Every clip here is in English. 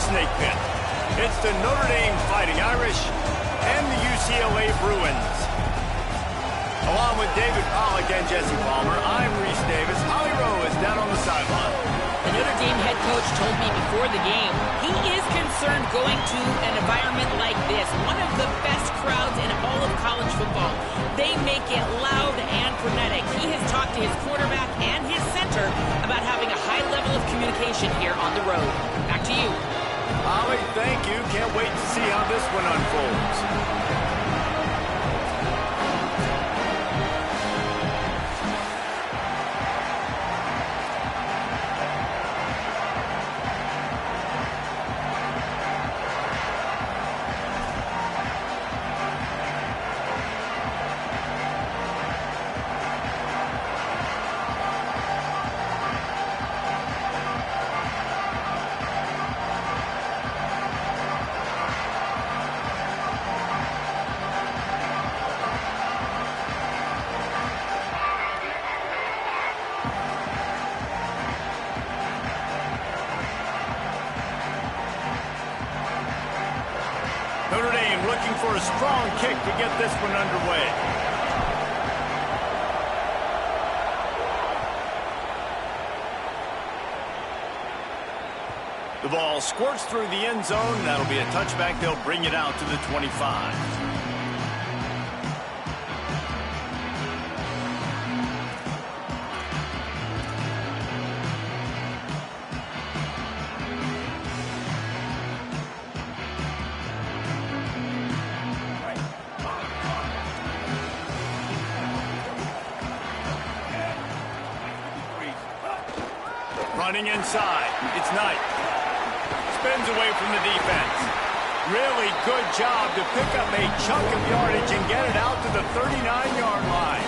snake pit. It's the Notre Dame Fighting Irish and the UCLA Bruins. Along with David Pollack and Jesse Palmer, I'm Reese Davis. Holly Rowe is down on the sideline. The Notre Dame head coach told me before the game he is concerned going to an environment like this, one of the best crowds in all of college football. They make it loud and frenetic. He has talked to his quarterback and his center about having a high level of communication here on the road. Back to you. Holly, thank you. Can't wait to see how this one unfolds. Notre Dame looking for a strong kick to get this one underway. The ball squirts through the end zone. That'll be a touchback. They'll bring it out to the 25. Running inside, it's Knight. Spins away from the defense. Really good job to pick up a chunk of yardage and get it out to the 39-yard line.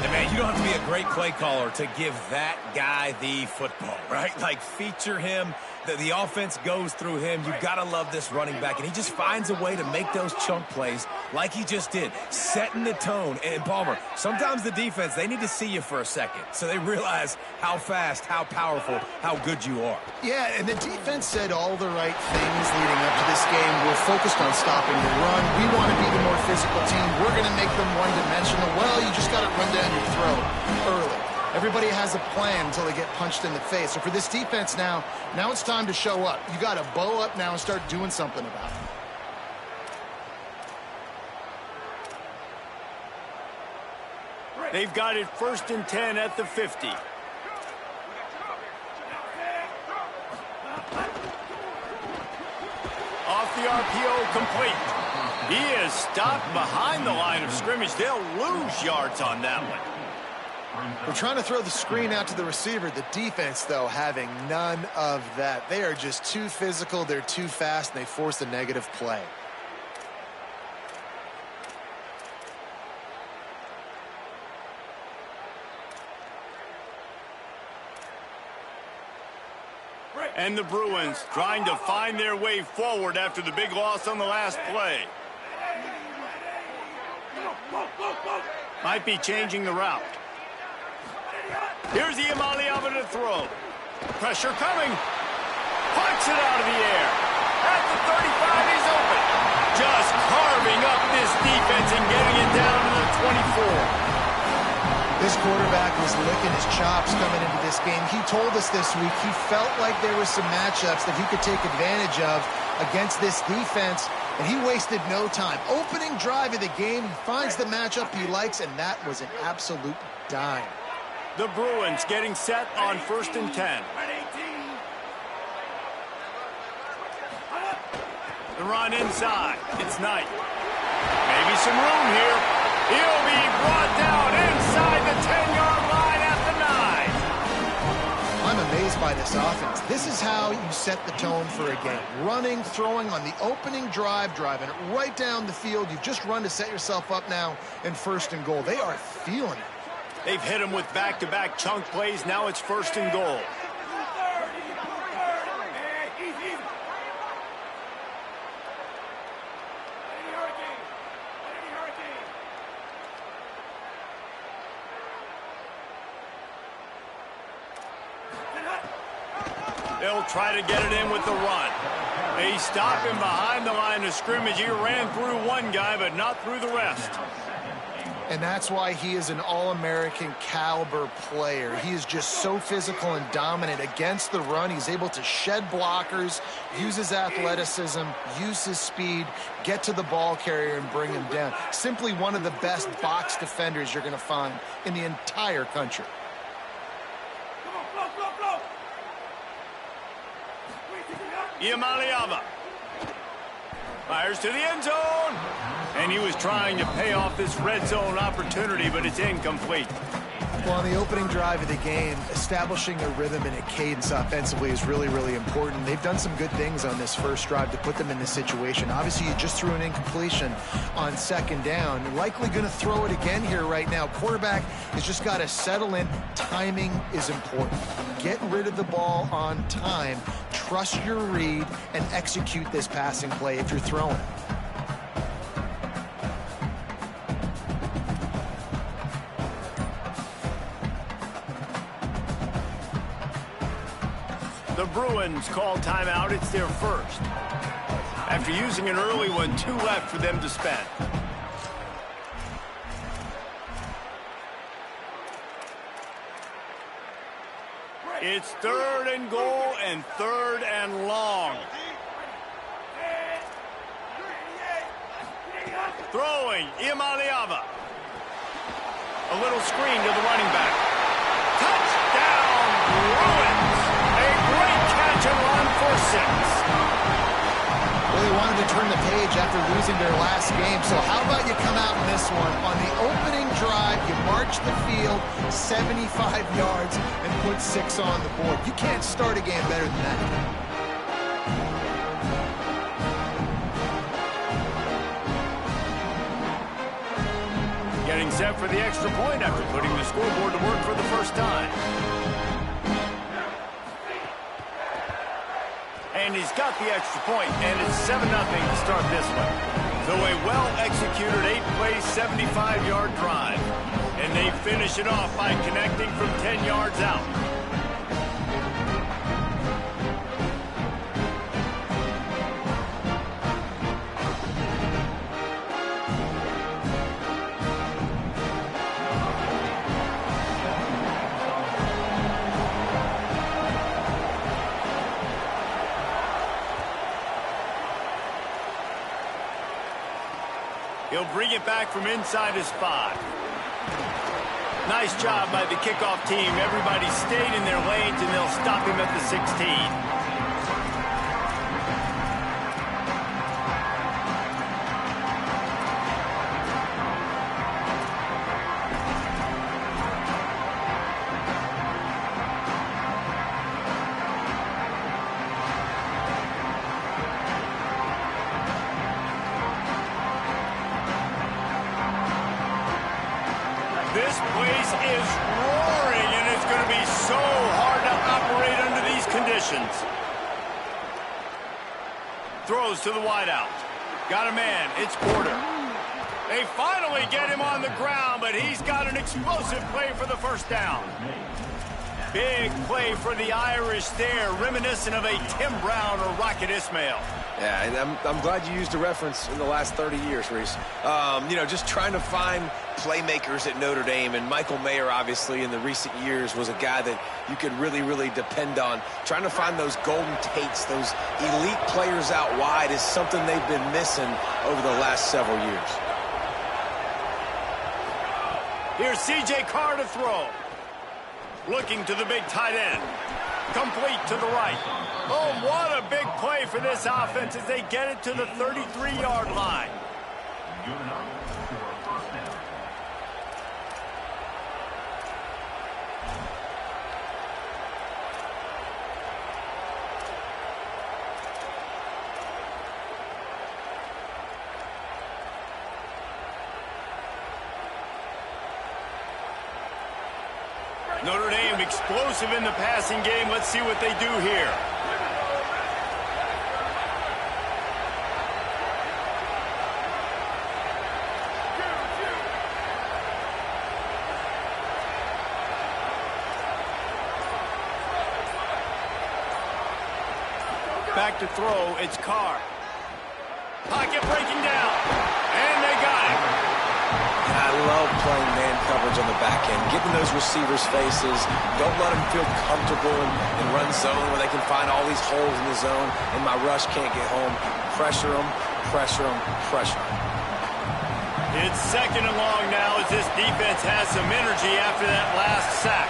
And man, you don't have to be a great play caller to give that guy the football, right? Like, feature him. The offense goes through him. You've got to love this running back. And he just finds a way to make those chunk plays like he just did, setting the tone. And Palmer, sometimes the defense, they need to see you for a second so they realize how fast, how powerful, how good you are. Yeah, and the defense said all the right things leading up to this game. We're focused on stopping the run. We want to be the more physical team. We're going to make them one-dimensional. Well, you just got to run down your throat early. Everybody has a plan until they get punched in the face. So for this defense now it's time to show up. You got to bow up now and start doing something about it. They've got it 1st and 10 at the 50. Off the RPO, complete. He is stopped behind the line of scrimmage. They'll lose yards on that one. We're trying to throw the screen out to the receiver. The defense, though, having none of that. They are just too physical. They're too fast, and they force a negative play. And the Bruins trying to find their way forward after the big loss on the last play. Might be changing the route. Here's the Amaliava to throw. Pressure coming. Punch it out of the air. At the 35, he's open. Just carving up this defense and getting it down to the 24. This quarterback was licking his chops coming into this game. He told us this week he felt like there were some matchups that he could take advantage of against this defense, and he wasted no time. Opening drive of the game, he finds the matchup he likes, and that was an absolute dime. The Bruins getting set on 1st and 10. The run inside. It's Knight. Maybe some room here. He'll be brought down inside the 10-yard line at the 9. I'm amazed by this offense. This is how you set the tone for a game. Running, throwing on the opening drive, driving it right down the field. You've just run to set yourself up now in 1st and goal. They are feeling it. They've hit him with back-to-back chunk plays. Now it's 1st and goal. They'll try to get it in with the run. They stop him behind the line of scrimmage. He ran through one guy, but not through the rest. And that's why he is an All-American caliber player. He is just so physical and dominant against the run. He's able to shed blockers, use his athleticism, use his speed, get to the ball carrier and bring him down. Simply one of the best box defenders you're going to find in the entire country. Iamaleava fires to the end zone. And he was trying to pay off this red zone opportunity, but it's incomplete. Well, on the opening drive of the game, establishing a rhythm and a cadence offensively is really, really important. They've done some good things on this first drive to put them in this situation. Obviously, you just threw an incompletion on second down. Likely going to throw it again here right now. Quarterback has just got to settle in. Timing is important. Get rid of the ball on time. Trust your read and execute this passing play if you're throwing it. The Bruins call timeout. It's their first. After using an early one, 2 left for them to spend. It's 3rd and goal and 3rd and long. Throwing, Iamaleava. A little screen to the running back. Touchdown, Bruins! A great catch and run for 6. Well, they wanted to turn the page after losing their last game, so how about you come out in this one? On the opening drive, you march the field 75 yards and put 6 on the board. You can't start a game better than that. Getting set for the extra point after putting the scoreboard to work for the first time. And he's got the extra point, and it's 7-0 to start this one. So a well-executed 8-play, 75-yard drive. And they finish it off by connecting from 10 yards out. He'll bring it back from inside his 5. Nice job by the kickoff team. Everybody stayed in their lanes, and they'll stop him at the 16. This place is roaring, and it's going to be so hard to operate under these conditions. Throws to the wideout. Got a man. It's Porter. They finally get him on the ground, but he's got an explosive play for the first down. Big play for the Irish there, reminiscent of a Tim Brown or Rocket Ismail. Yeah, and I'm glad you used a reference in the last 30 years, Reese. You know, just trying to find playmakers at Notre Dame, and Michael Mayer, obviously, in the recent years was a guy that you could really, really depend on. Trying to find those golden Tates, those elite players out wide is something they've been missing over the last several years. Here's C.J. Carr to throw. Looking to the big tight end. Complete to the right. Oh, what a big play for this offense as they get it to the 33-yard line. Notre Dame explosive in the passing game. Let's see what they do here. Back to throw, it's Carr. Pocket breaking down, and they got it. And I love playing man coverage on the back end, giving those receivers faces. Don't let them feel comfortable in run zone where they can find all these holes in the zone, and my rush can't get home. Pressure them, pressure them, pressure them. It's second and long now as this defense has some energy after that last sack.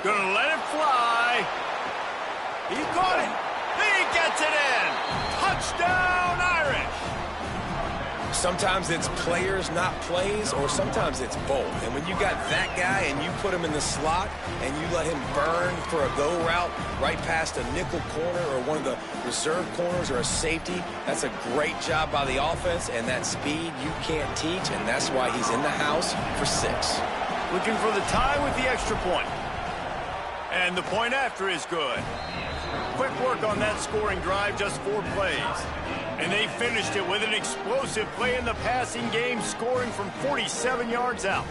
Gonna let it fly. He caught it. He gets it in. Touchdown, Irish. Sometimes it's players, not plays, or sometimes it's both. And when you got that guy and you put him in the slot and you let him burn for a go route right past a nickel corner or one of the reserve corners or a safety, that's a great job by the offense, and that speed you can't teach, and that's why he's in the house for 6. Looking for the tie with the extra point. And the point after is good. Quick work on that scoring drive, just 4 plays. And they finished it with an explosive play in the passing game, scoring from 47 yards out.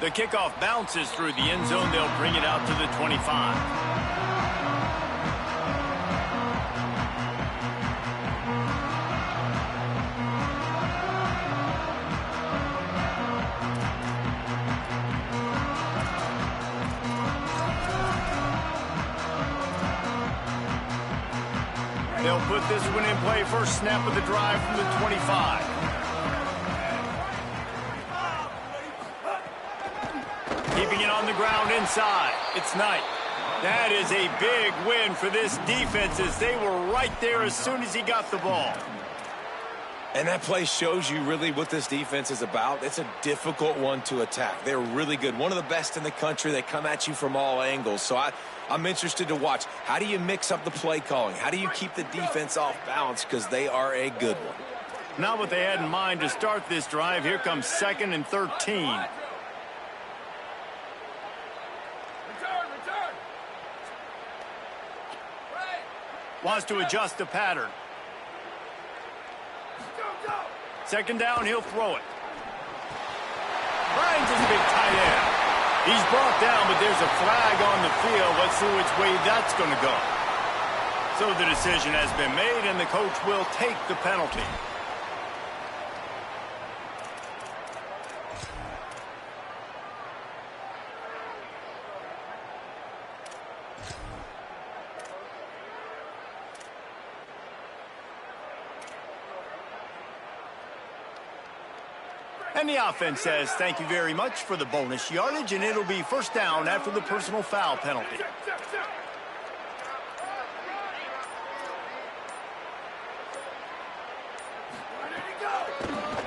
The kickoff bounces through the end zone. They'll bring it out to the 25. They'll put this one in play. First snap of the drive from the 25. Keeping it on the ground inside. It's Knight. That is a big win for this defense as they were right there as soon as he got the ball. And that play shows you really what this defense is about. It's a difficult one to attack. They're really good. One of the best in the country. They come at you from all angles. So I'm interested to watch. How do you mix up the play calling? How do you keep the defense off balance? Because they are a good one. Not what they had in mind to start this drive. Here comes 2nd and 13. Wants to adjust the pattern. 2nd down, he'll throw it. Finds his big tight end. He's brought down, but there's a flag on the field. Let's see which way that's going to go. So the decision has been made, and the coach will take the penalty. And the offense says thank you very much for the bonus yardage, and it'll be first down after the personal foul penalty.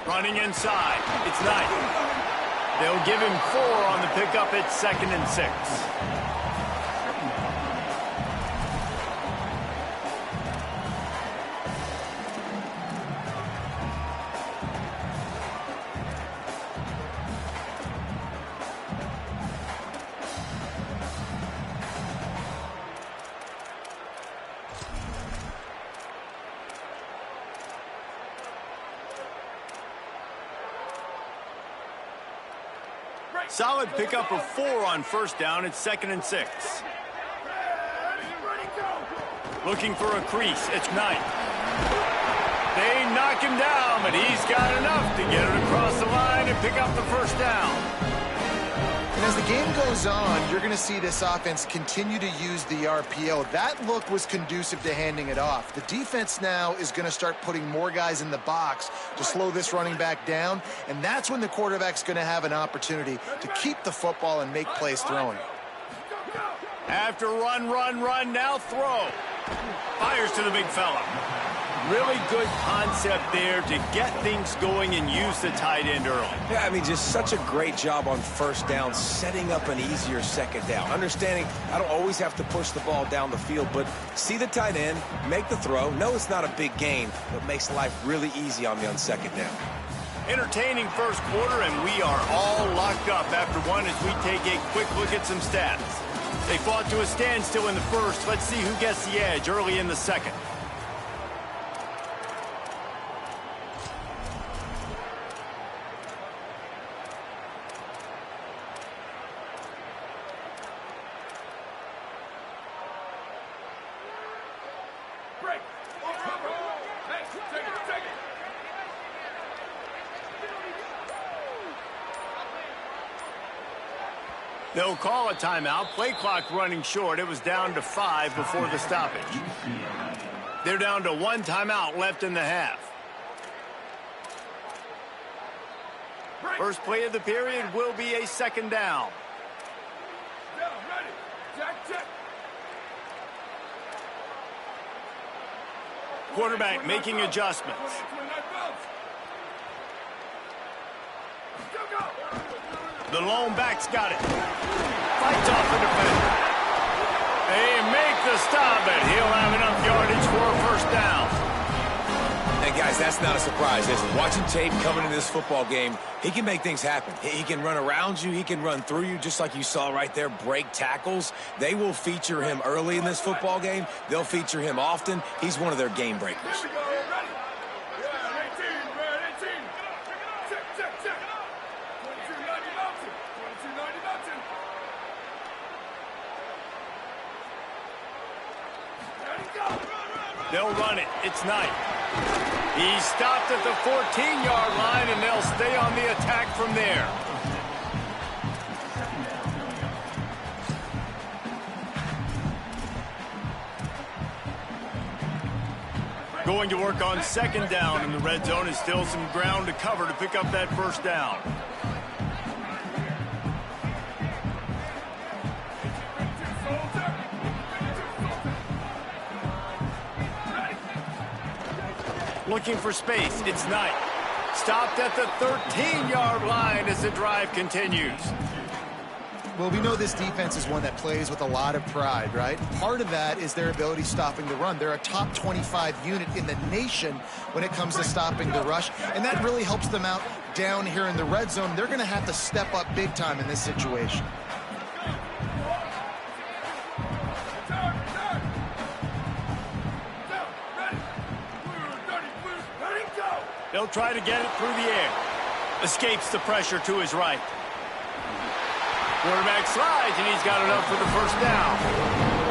Running inside. It's Knight. They'll give him 4 on the pickup at 2nd and 6. Solid pickup of 4 on first down. It's 2nd and 6. Looking for a crease. It's Knight. They knock him down, but he's got enough to get it across the line and pick up the first down. And as the game goes on, you're going to see this offense continue to use the RPO. That look was conducive to handing it off. The defense now is going to start putting more guys in the box to slow this running back down, and that's when the quarterback's going to have an opportunity to keep the football and make plays throwing. After run, now throw. Fires to the big fella. Really good concept there to get things going and use the tight end early. Yeah, I mean, just such a great job on first down, setting up an easier second down. Understanding I don't always have to push the ball down the field, but see the tight end, make the throw. No, it's not a big gain, but makes life really easy on me on second down. Entertaining first quarter, and we are all locked up after one as we take a quick look at some stats. They fought to a standstill in the first. Let's see who gets the edge early in the second. They'll call a timeout. Play clock running short. It was down to 5 before the stoppage. They're down to 1 timeout left in the half. First play of the period will be a second down. Quarterback making adjustments. The lone back's got it. Fights off the defender. They make the stop, and he'll have enough yardage for a first down. And guys, that's not a surprise, is it? Watching tape coming into this football game, he can make things happen. He can run around you. He can run through you, just like you saw right there, break tackles. They will feature him early in this football game. They'll feature him often. He's one of their game breakers. They'll run it. It's Knight. He stopped at the 14-yard line, and they'll stay on the attack from there. Going to work on second down in the red zone. Is still some ground to cover to pick up that first down. Looking for space. It's Knight. Stopped at the 13-yard line as the drive continues. Well, we know this defense is one that plays with a lot of pride, right? Part of that is their ability stopping the run. They're a top 25 unit in the nation when it comes to stopping the rush, and that really helps them out down here in the red zone. They're going to have to step up big time in this situation. They'll try to get it through the air. Escapes the pressure to his right. Quarterback slides, and he's got enough for the first down.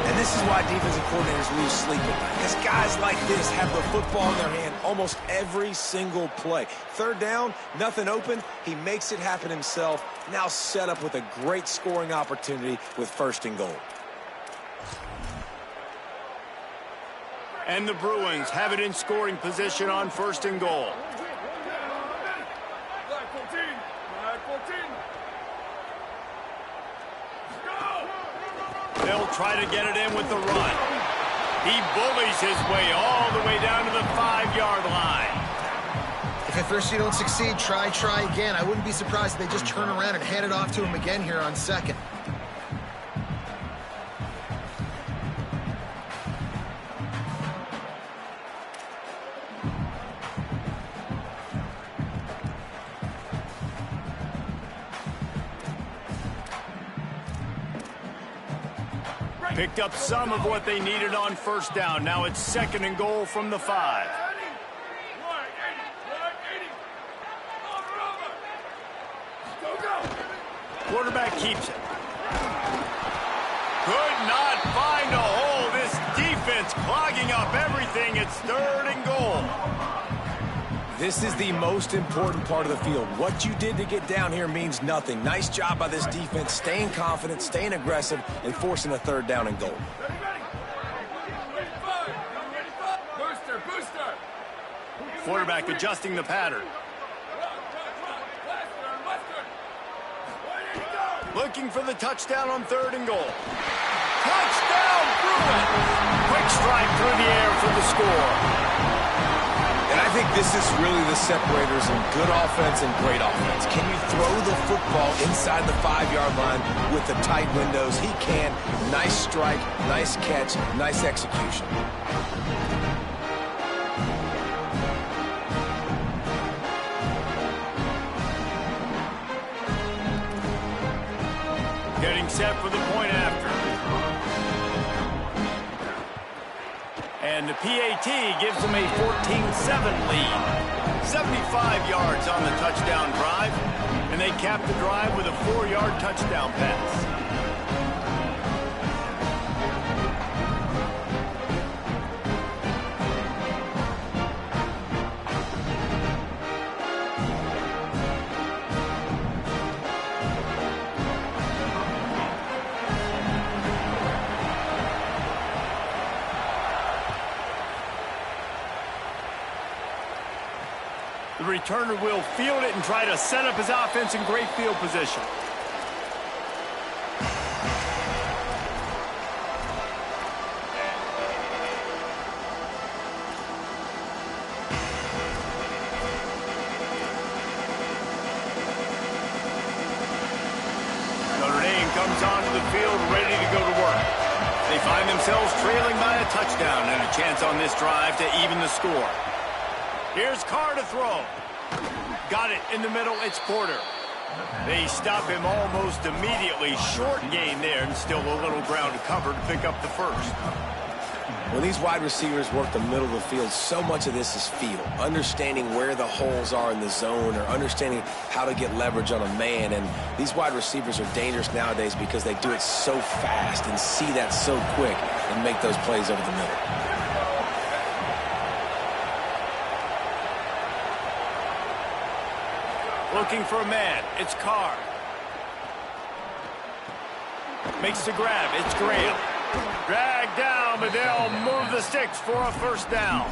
And this is why defensive coordinators lose sleep at night, because guys like this have the football in their hand almost every single play. Third down, nothing open. He makes it happen himself. Now set up with a great scoring opportunity with first and goal. And the Bruins have it in scoring position on first and goal. They'll try to get it in with the run. He bullies his way all the way down to the 5-yard line. If at first you don't succeed, try again. I wouldn't be surprised if they just turn around and hand it off to him again here on second. Picked up some of what they needed on first down. Now it's second and goal from the 5. Quarterback keeps it. Could not find a hole. This defense clogging up everything. It's third and goal. This is the most important part of the field. What you did to get down here means nothing. Nice job by this defense, staying confident, staying aggressive, and forcing a third down and goal. Quarterback adjusting the pattern. Looking for the touchdown on third and goal. Touchdown, Bruins! Quick strike through the air for the score. think this is really the separators in good offense and great offense. Can you throw the football inside the 5-yard line with the tight windows? He can. Nice strike, nice catch, nice execution. Getting set for the point after. And the PAT gives them a 14-7 lead. 75 yards on the touchdown drive, and they cap the drive with a 4-yard touchdown pass. The returner will field it and try to set up his offense in great field position. Notre Dame comes onto the field ready to go to work. They find themselves trailing by a touchdown and a chance on this drive to even the score. Here's Carr to throw. Got it in the middle. It's Porter. They stop him almost immediately. Short gain there and still a little ground to cover to pick up the first. When these wide receivers work the middle of the field, so much of this is feel. Understanding where the holes are in the zone or understanding how to get leverage on a man. And these wide receivers are dangerous nowadays because they do it so fast and see that so quick and make those plays over the middle. Looking for a man. It's Carr. Makes the grab. It's Graham. Dragged down, but they'll move the sticks for a first down.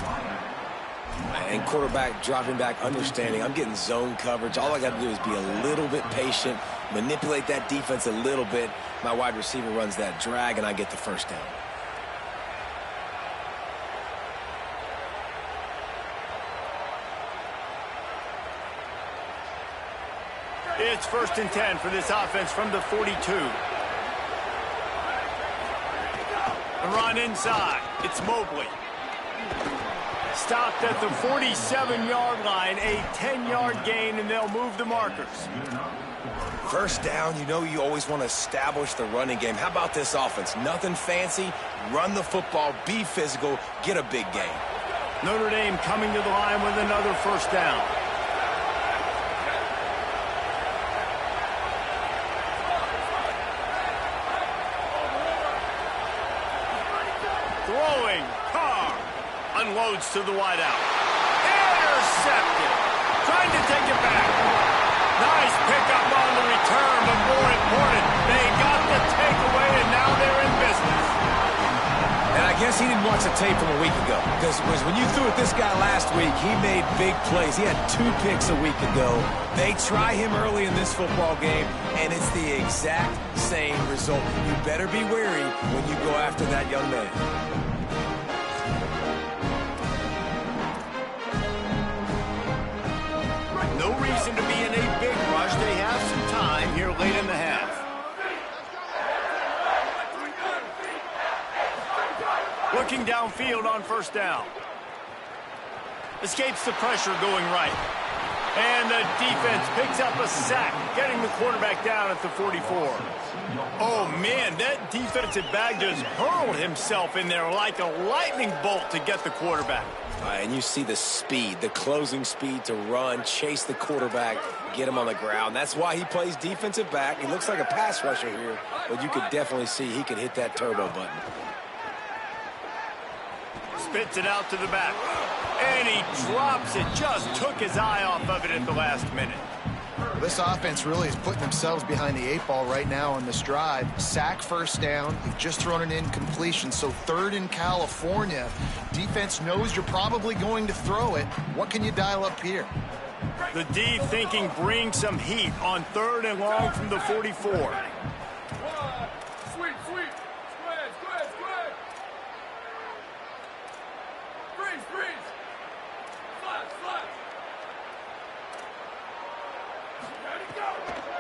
And quarterback dropping back, understanding I'm getting zone coverage. All I got to do is be a little bit patient, manipulate that defense a little bit. My wide receiver runs that drag, and I get the first down. It's 1st and 10 for this offense from the 42. A run inside. It's Mobley. Stopped at the 47-yard line, a 10-yard gain, and they'll move the markers. First down, you know you always want to establish the running game. How about this offense? Nothing fancy. Run the football, be physical, get a big gain. Notre Dame coming to the line with another first down. Throwing, Carr unloads to the wideout. Intercepted. Trying to take it back. Nice pickup on the return, but more important, they got the takeaway, and now they're in business. And I guess he didn't watch the tape from a week ago, because when you threw at this guy last week, he made big plays. He had 2 picks a week ago. They try him early in this football game, and it's the exact same result. You better be wary when you go after that young man. No reason to be in a big rush. They have some time here late in the half. Looking downfield on first down. Escapes the pressure going right. And the defense picks up a sack, getting the quarterback down at the 44. Oh, man, that defensive back just hurled himself in there like a lightning bolt to get the quarterback. And you see the speed, the closing speed to run, chase the quarterback, get him on the ground. That's why he plays defensive back. He looks like a pass rusher here, but you could definitely see he could hit that turbo button. Spits it out to the back. And he drops it. Just took his eye off of it at the last minute. This offense really is putting themselves behind the 8 ball right now on this drive. Sack, first down. You've just thrown an incompletion, so 3rd in California. Defense knows you're probably going to throw it. What can you dial up here? The D thinking bring some heat on 3rd and long from the 44.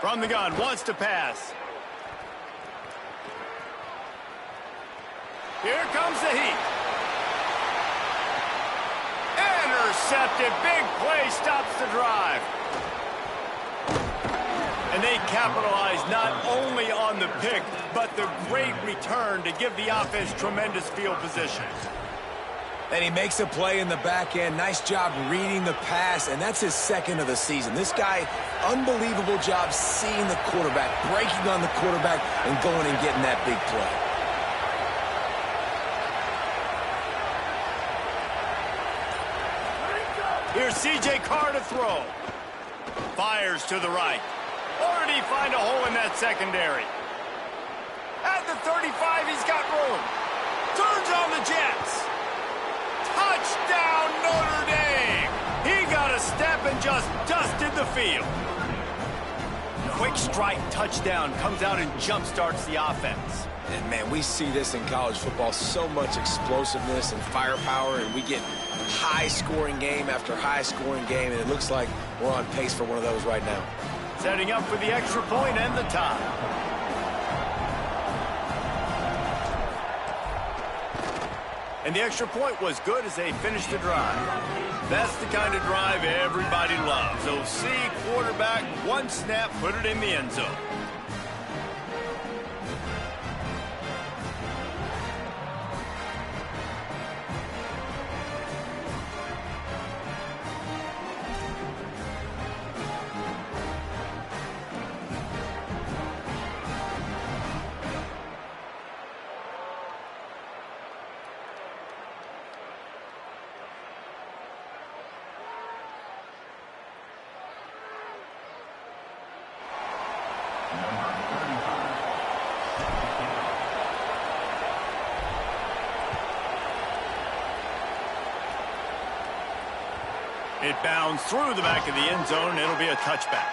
From the gun, wants to pass. Here comes the heat. Intercepted. Big play stops the drive. And they capitalize not only on the pick, but the great return to give the offense tremendous field position. And he makes a play in the back end. Nice job reading the pass, and that's his second of the season. This guy, unbelievable job seeing the quarterback, breaking on the quarterback, and going and getting that big play. Here's C.J. Carr to throw. Fires to the right. Or did he find a hole in that secondary? At the 35, he's got room. Turns on the Jets. Touchdown, Notre Dame! He got a step and just dusted the field. Quick strike touchdown comes out and jump-starts the offense. And, man, we see this in college football, so much explosiveness and firepower, and we get high-scoring game after high-scoring game, and it looks like we're on pace for one of those right now. Setting up for the extra point and the tie. And the extra point was good as they finished the drive. That's the kind of drive everybody loves. OC, quarterback, one snap, put it in the end zone. It bounds through the back of the end zone, and it'll be a touchback.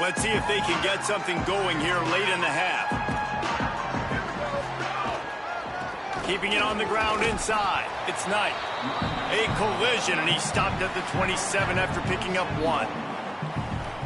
Let's see if they can get something going here late in the half. Keeping it on the ground inside. It's Knight. A collision, and he stopped at the 27 after picking up one.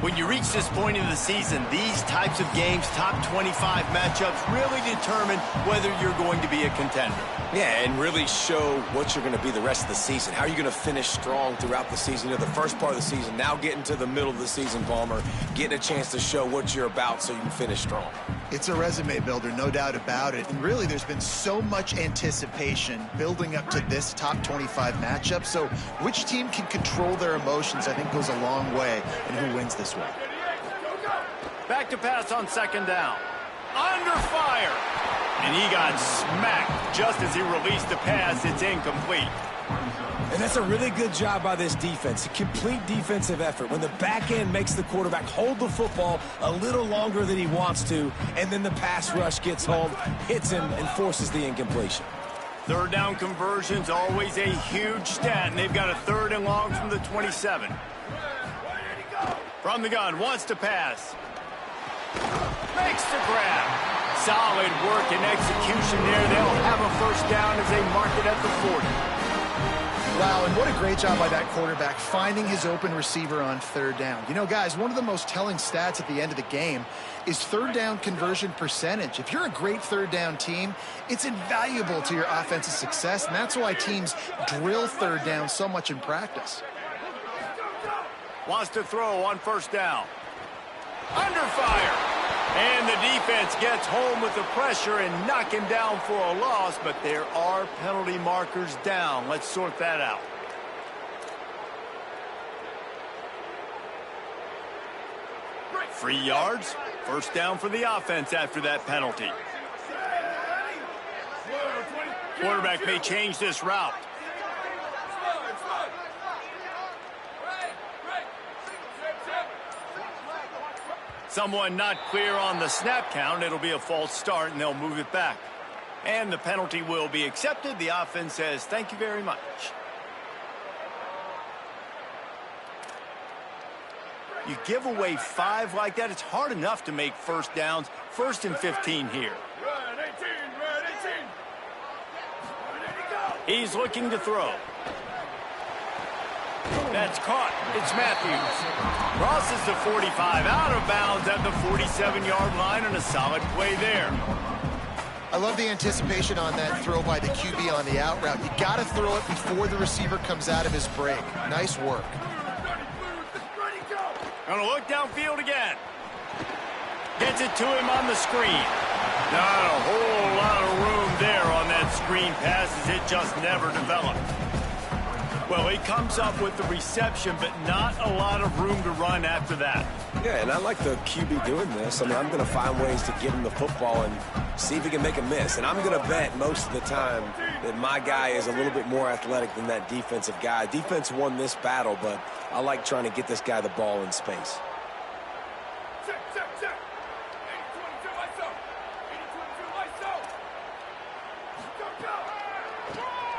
When you reach this point in the season, these types of games, top 25 matchups, really determine whether you're going to be a contender. Yeah, and really show what you're going to be the rest of the season. How are you going to finish strong throughout the season? You know, the first part of the season, now getting to the middle of the season, Palmer, getting a chance to show what you're about so you can finish strong. It's a resume builder, no doubt about it. And really, there's been so much anticipation building up to this top 25 matchup. So which team can control their emotions, I think, goes a long way in who wins this one. Back to pass on second down. Under fire. And he got smacked just as he released the pass. It's incomplete. And that's a really good job by this defense. A complete defensive effort. When the back end makes the quarterback hold the football a little longer than he wants to, and then the pass rush gets home, hits him, and forces the incompletion. Third down conversion's always a huge stat, and they've got a third and long from the 27. From the gun, wants to pass. Makes the grab. Solid work and execution there. They'll have a first down as they mark it at the 40. Wow, and what a great job by that quarterback finding his open receiver on third down. You know, guys, one of the most telling stats at the end of the game is third down conversion percentage. If you're a great third down team, it's invaluable to your offensive success, and that's why teams drill third down so much in practice. Wants to throw on first down. Under fire. And the defense gets home with the pressure and knock him down for a loss, but there are penalty markers down. Let's sort that out. Free yards. First down for the offense after that penalty. Quarterback may change this route. Someone not clear on the snap count. It'll be a false start, and they'll move it back. And the penalty will be accepted. The offense says, thank you very much. You give away 5 like that, it's hard enough to make first downs. 1st and 15 here. He's looking to throw. That's caught. It's Matthews. Crosses the 45, out of bounds at the 47-yard line, and a solid play there. I love the anticipation on that throw by the QB on the out route. You got to throw it before the receiver comes out of his break. Nice work. Gonna look downfield again. Gets it to him on the screen. Not a whole lot of room there on that screen pass as it just never developed. Well, he comes up with the reception, but not a lot of room to run after that. Yeah, and I like the QB doing this. I mean, I'm going to find ways to give him the football and see if he can make a miss. And I'm going to bet most of the time that my guy is a little bit more athletic than that defensive guy. Defense won this battle, but I like trying to get this guy the ball in space.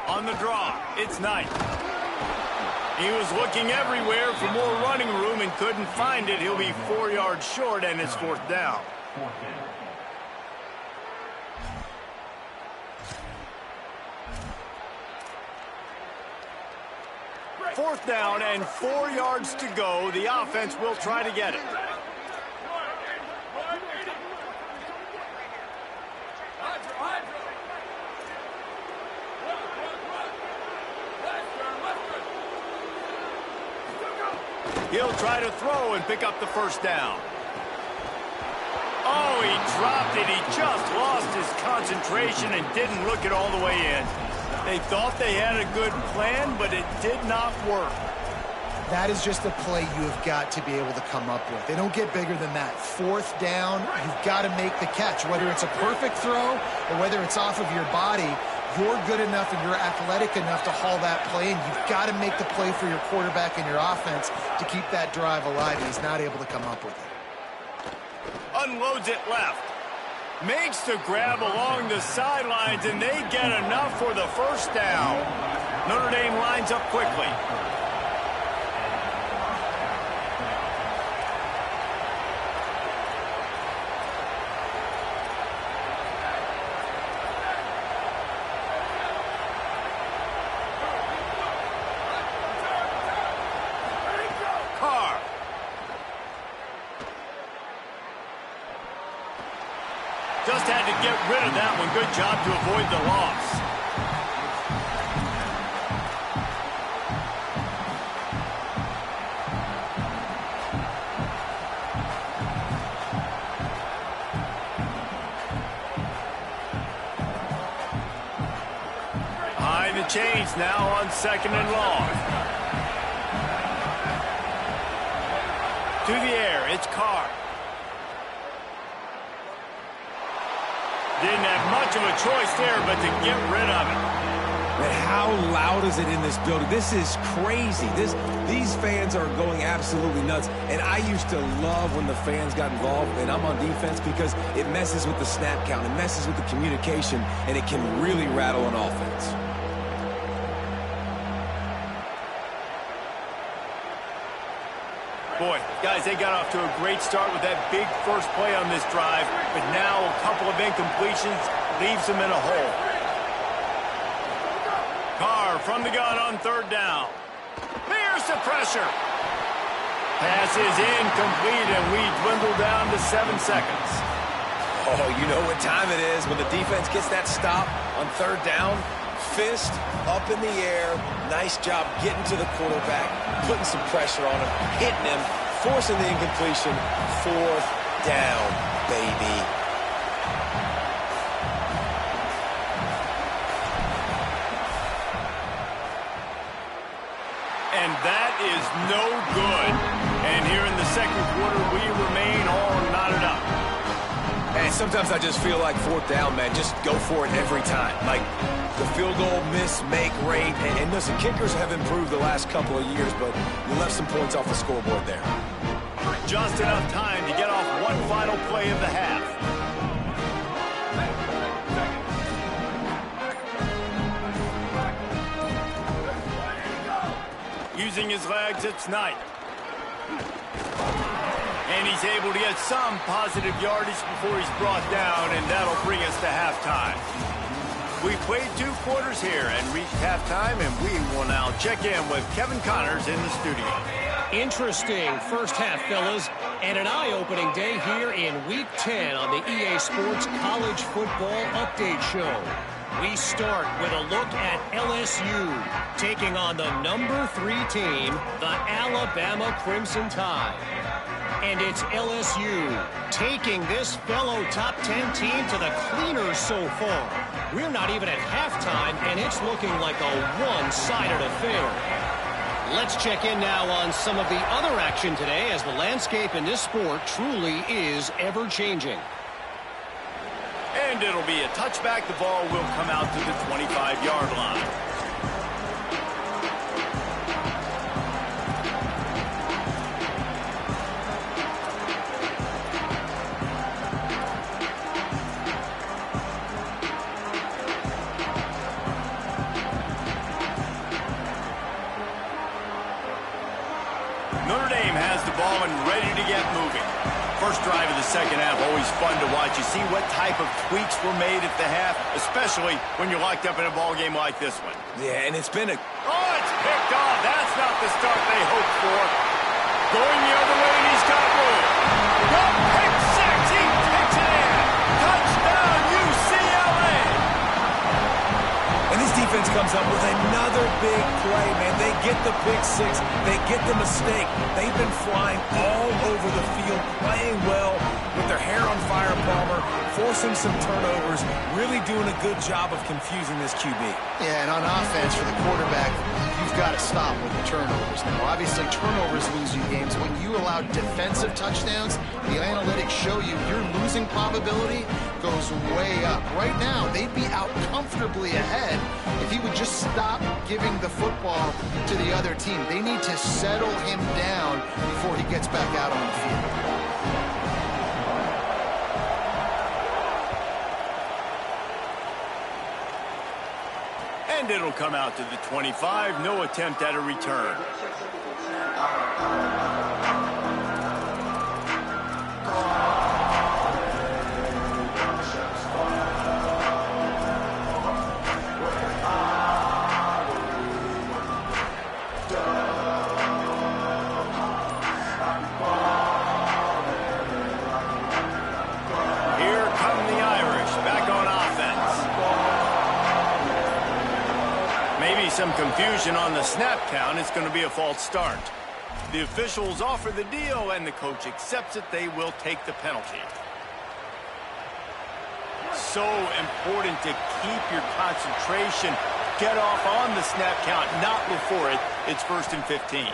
On the draw, it's Knight. He was looking everywhere for more running room and couldn't find it. He'll be 4 yards short, and it's 4th down. Fourth down and 4 yards to go. The offense will try to get it. He'll try to throw and pick up the 1st down. Oh, he dropped it. He just lost his concentration and didn't look it all the way in. They thought they had a good plan, but it did not work. That is just a play you have got to be able to come up with. They don't get bigger than that. 4th down, you've got to make the catch. Whether it's a perfect throw or whether it's off of your body, you're good enough and you're athletic enough to haul that play, and you've got to make the play for your quarterback and your offense to keep that drive alive. He's not able to come up with it. Unloads it left. Makes the grab along the sidelines, and they get enough for the 1st down. Notre Dame lines up quickly. Just had to get rid of that one. Good job to avoid the loss. Behind the chains now on 2nd and long. To the air, it's Carr. Didn't have much of a choice there, but to get rid of it. Man, how loud is it in this building? This is crazy. These fans are going absolutely nuts. And I used to love when the fans got involved, and I'm on defense, because it messes with the snap count, it messes with the communication, and it can really rattle an offense. Boy, guys, they got off to a great start with that big first play on this drive, but now a couple of incompletions leaves them in a hole. Carr from the gun on 3rd down. Here's the pressure. Pass is incomplete, and we dwindle down to 7 seconds. Oh, you know what time it is when the defense gets that stop on 3rd down. Fist up in the air. Nice job getting to the quarterback, putting some pressure on him, hitting him, forcing the incompletion. 4th down, baby. And that is no good. And here in the 2nd quarter, we remain all knotted up. And sometimes I just feel like 4th down, man, just go for it every time. Like the field goal miss-make rate. And listen, kickers have improved the last couple of years, but you left some points off the scoreboard there. Just enough time to get off one final play of the half. Using his legs, it's Knight. And he's able to get some positive yardage before he's brought down, and that'll bring us to halftime. We played 2 quarters here and reached halftime, and we will now check in with Kevin Connors in the studio. Interesting first half, fellas, and an eye-opening day here in Week 10 on the EA Sports College Football Update Show. We start with a look at LSU taking on the number 3 team, the Alabama Crimson Tide. And it's LSU taking this fellow top 10 team to the cleaners so far. We're not even at halftime, and it's looking like a one-sided affair. Let's check in now on some of the other action today, as the landscape in this sport truly is ever-changing. And it'll be a touchback. The ball will come out to the 25-yard line. Notre Dame has the ball and ready to get moving. First drive of the second half, always fun to watch. You see what type of tweaks were made at the half, especially when you're locked up in a ball game like this one. Yeah, and it's been a... Oh, it's picked off. That's not the start they hoped for. Going the other way, and he's got room. No, pick 6. He takes it in. Touchdown, UCLA. And this defense comes up with another big play, man. They get the pick 6. They get the mistake. They've been flying all over the field, playing well with their hair on fire, Palmer, forcing some turnovers, really doing a good job of confusing this QB. Yeah, and on offense for the quarterback, you've got to stop with the turnovers now. Obviously, turnovers lose you games. When you allow defensive touchdowns, the analytics show you your losing probability goes way up. Right now, they'd be out comfortably ahead if he would just stop giving the football to the other team. They need to settle him down before he gets back out on the field. And it'll come out to the 25. No attempt at a return. Here come the Irish back on offense. Maybe some confusion on the snap count. It's going to be a false start. The officials offer the deal, and the coach accepts it. They will take the penalty. So important to keep your concentration. Get off on the snap count, not before it. It's 1st and 15.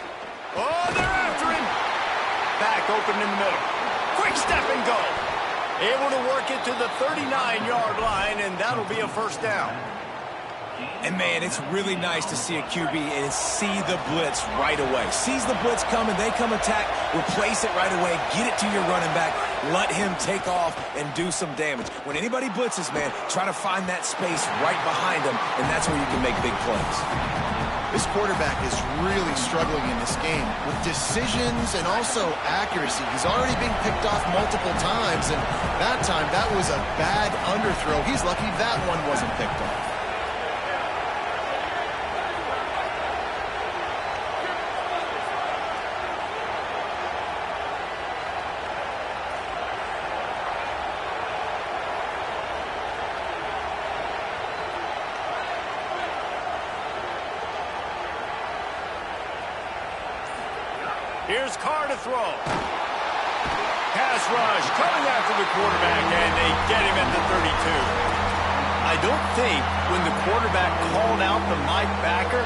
Oh, they're after him. Back open in the middle. Quick step and go. Able to work it to the 39-yard line, and that'll be a first down. And, man, it's really nice to see a QB and see the blitz right away. Sees the blitz coming, they come attack, replace it right away, get it to your running back, let him take off and do some damage. When anybody blitzes, man, try to find that space right behind them, and that's where you can make big plays. This quarterback is really struggling in this game with decisions and also accuracy. He's already been picked off multiple times, and that time that was a bad underthrow. He's lucky that one wasn't picked off. Here's Carr to throw. Pass rush coming after the quarterback, and they get him at the 32. I don't think when the quarterback called out the Mike backer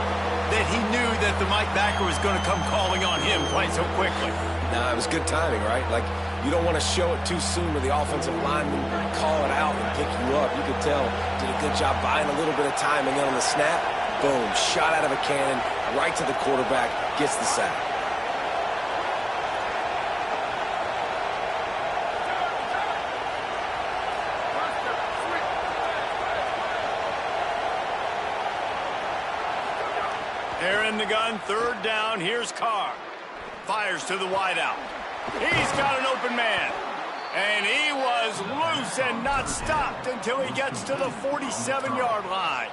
that he knew that the Mike backer was going to come calling on him quite so quickly. Nah, it was good timing, right? Like, you don't want to show it too soon where the offensive lineman call it out and pick you up. You could tell, did a good job buying a little bit of time, and then on the snap, boom, shot out of a cannon, right to the quarterback, gets the sack. They're in the gun, 3rd down. Here's Carr. Fires to the wideout. He's got an open man. And he was loose and not stopped until he gets to the 47-yard line.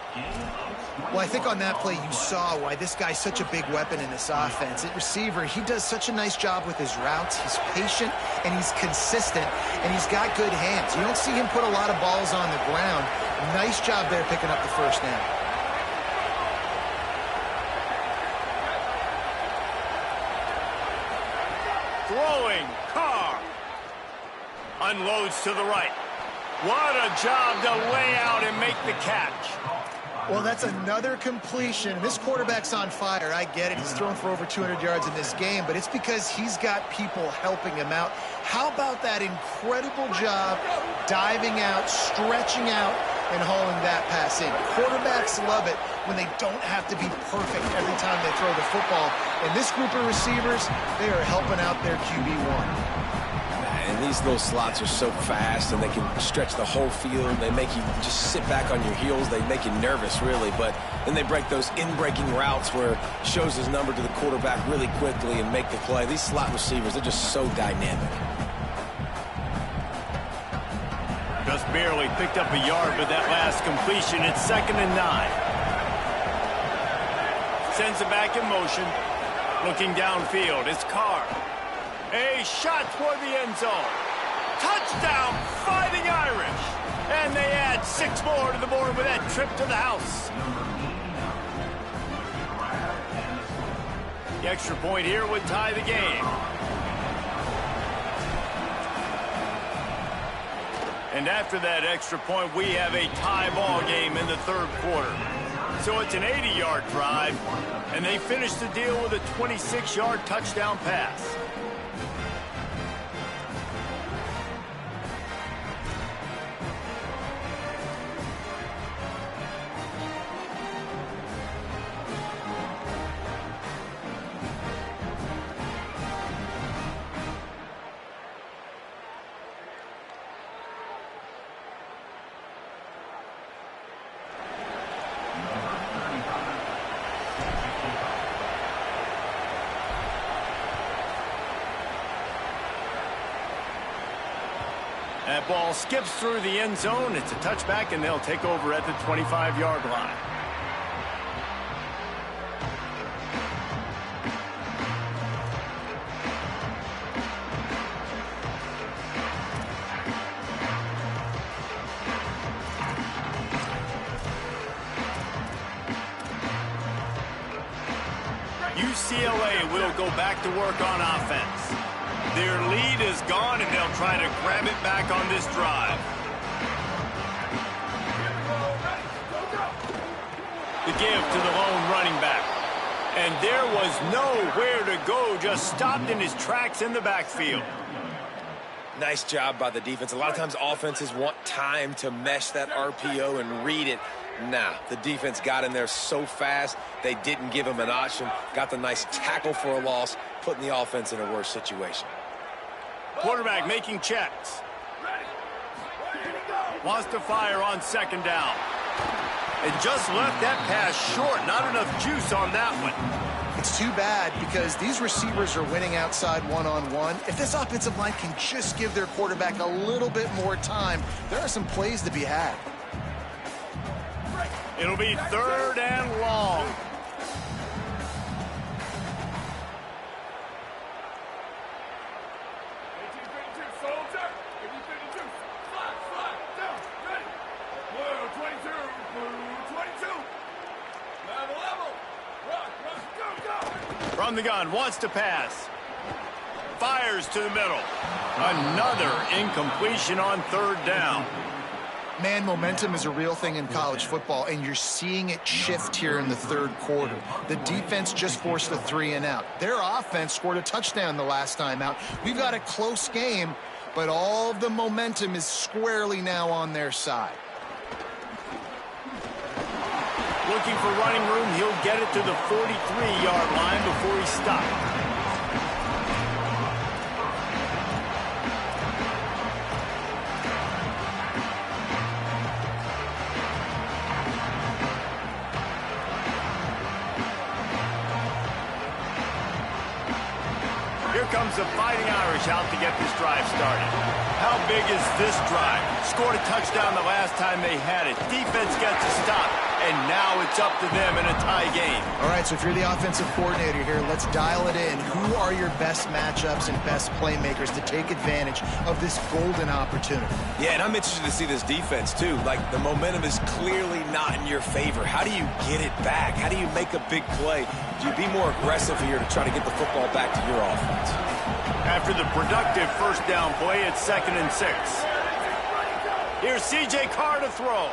Well, I think on that play you saw why this guy's such a big weapon in this offense. At receiver, he does such a nice job with his routes. He's patient, and he's consistent, and he's got good hands. You don't see him put a lot of balls on the ground. Nice job there picking up the first down. Throwing, Carr. Unloads to the right. What a job to lay out and make the catch. Well, that's another completion. This quarterback's on fire. I get it. He's thrown for over 200 yards in this game, but it's because he's got people helping him out. How about that incredible job diving out, stretching out, and hauling that pass in? Quarterbacks love it when they don't have to be perfect every time they throw the football. And this group of receivers, they are helping out their QB1. And these little slots are so fast, and they can stretch the whole field. They make you just sit back on your heels. They make you nervous, really. But then they break those in-breaking routes where it shows his number to the quarterback really quickly and make the play. These slot receivers, they're just so dynamic. Just barely picked up a yard with that last completion. It's 2nd and 9. Sends it back in motion. Looking downfield, it's Carr. A shot toward the end zone. Touchdown, Fighting Irish. And they add 6 more to the board with that trip to the house. The extra point here would tie the game. And after that extra point, we have a tie ball game in the 3rd quarter. So it's an 80-yard drive, and they finish the deal with a 26-yard touchdown pass. That ball skips through the end zone. It's a touchback, and they'll take over at the 25-yard line. UCLA will go back to work on offense. Their lead is gone, and they'll try to grab it back on this drive. The give to the lone running back. And there was nowhere to go, just stopped in his tracks in the backfield. Nice job by the defense. A lot of times offenses want time to mesh that RPO and read it. Nah, the defense got in there so fast, they didn't give him an option. Got the nice tackle for a loss, putting the offense in a worse situation. Quarterback making checks. Wants to fire on 2nd down. And just left that pass short. Not enough juice on that one. It's too bad because these receivers are winning outside one-on-one. If this offensive line can just give their quarterback a little bit more time, there are some plays to be had. It'll be 3rd and long. From the gun, wants to pass. Fires to the middle. Another incompletion on 3rd down. Man, momentum is a real thing in college football, and you're seeing it shift here in the 3rd quarter. The defense just forced a 3-and-out. Their offense scored a touchdown the last time out. We've got a close game, but all of the momentum is squarely now on their side. Looking for running room, he'll get it to the 43-yard line before he stops. Here comes the Fighting Irish out to get this drive started. How big is this drive? Scored a touchdown the last time they had it. Defense gets a stop, and now it's up to them in a tie game. All right, so if you're the offensive coordinator here, let's dial it in. Who are your best matchups and best playmakers to take advantage of this golden opportunity? Yeah, and I'm interested to see this defense, too. Like, the momentum is clearly not in your favor. How do you get it back? How do you make a big play? Do you be more aggressive here to try to get the football back to your offense? After the productive first down play, it's 2nd and 6. Here's C.J. Carr to throw.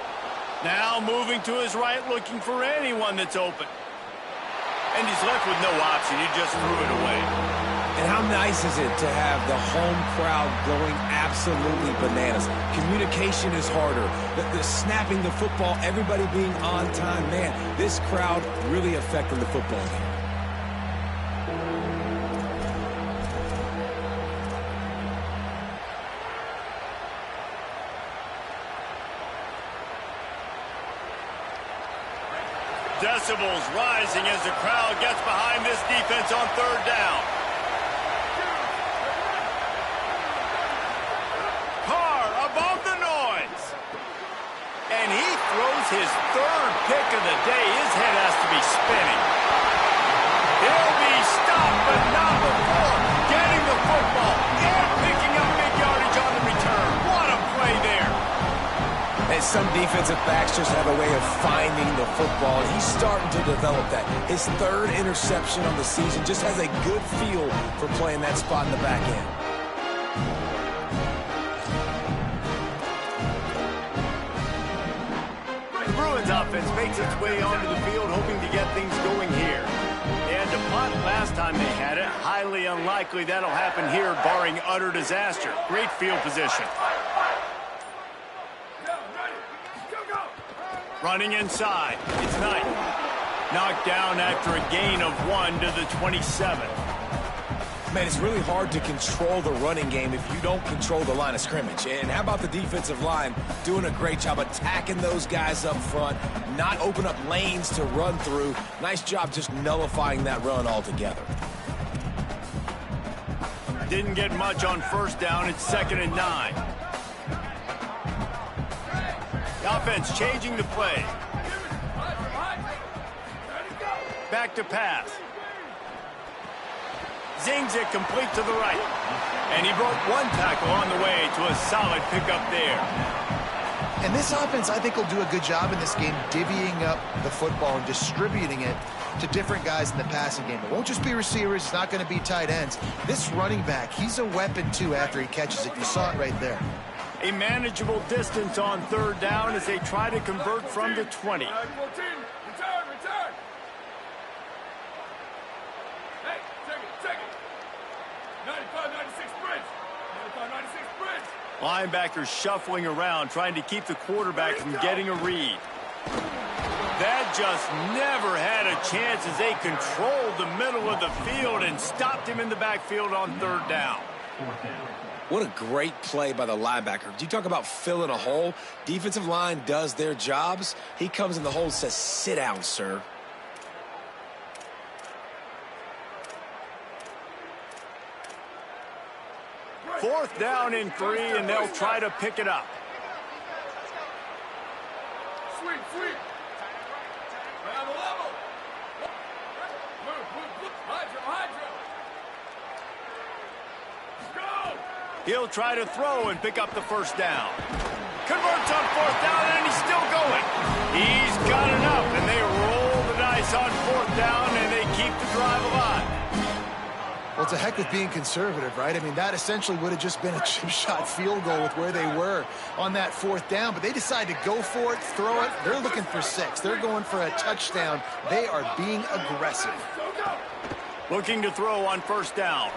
Now moving to his right, looking for anyone that's open. And he's left with no option. He just threw it away. And how nice is it to have the home crowd going absolutely bananas? Communication is harder. The snapping the football, everybody being on time. Man, this crowd really affecting the football game. Decibels rising as the crowd gets behind this defense on 3rd down. Carr above the noise. And he throws his 3rd pick of the day. His head has to be spinning. He'll be stopped, but not before getting the football and picking up big yardage on the return. What a play there. And some defensive backs just have a way of finding the football. He's starting to develop that. His 3rd interception on the season just has a good feel for playing that spot in the back end. The Bruins offense makes its way onto the field, hoping to get things going here. They had to punt last time they had it. Highly unlikely that'll happen here, barring utter disaster. Great field position. Running inside. It's Knight. Knocked down after a gain of 1 to the 27. Man, it's really hard to control the running game if you don't control the line of scrimmage. And how about the defensive line doing a great job attacking those guys up front, not open up lanes to run through. Nice job just nullifying that run altogether. Didn't get much on 1st down. It's 2nd and 9. The offense changing the play. Back to pass. Zings it complete to the right. And he broke 1 tackle on the way to a solid pickup there. And this offense, I think, will do a good job in this game divvying up the football and distributing it to different guys in the passing game. It won't just be receivers. It's not going to be tight ends. This running back, he's a weapon, too, after he catches it. You saw it right there. A manageable distance on 3rd down as they try to convert from the 20. Return. Hey, take it. 95-96 bridge. 95-96 bridge. Linebackers shuffling around, trying to keep the quarterback from getting a read. That just never had a chance as they controlled the middle of the field and stopped him in the backfield on 3rd down. What a great play by the linebacker. You talk about filling a hole. Defensive line does their jobs. He comes in the hole and says, sit down, sir. Fourth down and 3, and they'll try to pick it up. Sweep. Around the level. Move. Hydro. Go. He'll try to throw and pick up the 1st down. Converts on 4th down, and he's still going. He's got enough, and they roll the dice on 4th down, and they keep the drive alive. Well, it's a heck of being conservative, right? I mean, that essentially would have just been a chip shot field goal with where they were on that 4th down, but they decided to go for it, throw it. They're looking for 6. They're going for a touchdown. They are being aggressive. Looking to throw on 1st down.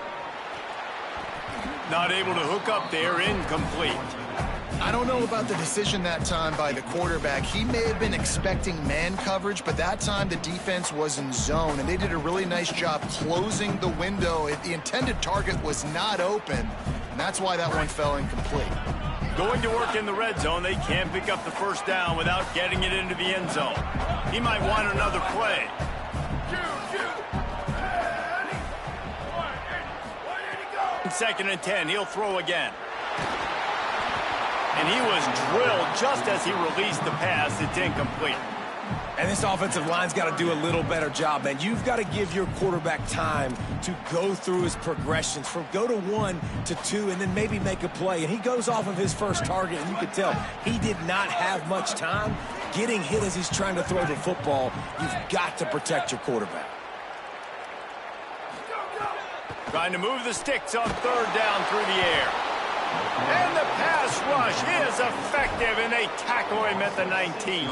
Not able to hook up there, incomplete. I don't know about the decision that time by the quarterback. He may have been expecting man coverage, but that time the defense was in zone, and they did a really nice job closing the window. The intended target was not open, and that's why that one fell incomplete. Going to work in the red zone, they can't pick up the 1st down without getting it into the end zone. He might want another play. 2nd and 10. He'll throw again. And he was drilled just as he released the pass. It's incomplete. And this offensive line's got to do a little better job, man. You've got to give your quarterback time to go through his progressions from go to 1 to 2 and then maybe make a play. And he goes off of his first target, and you can tell he did not have much time getting hit as he's trying to throw the football. You've got to protect your quarterback. Trying to move the sticks on 3rd down through the air. And the pass rush is effective, and they tackle him at the 19.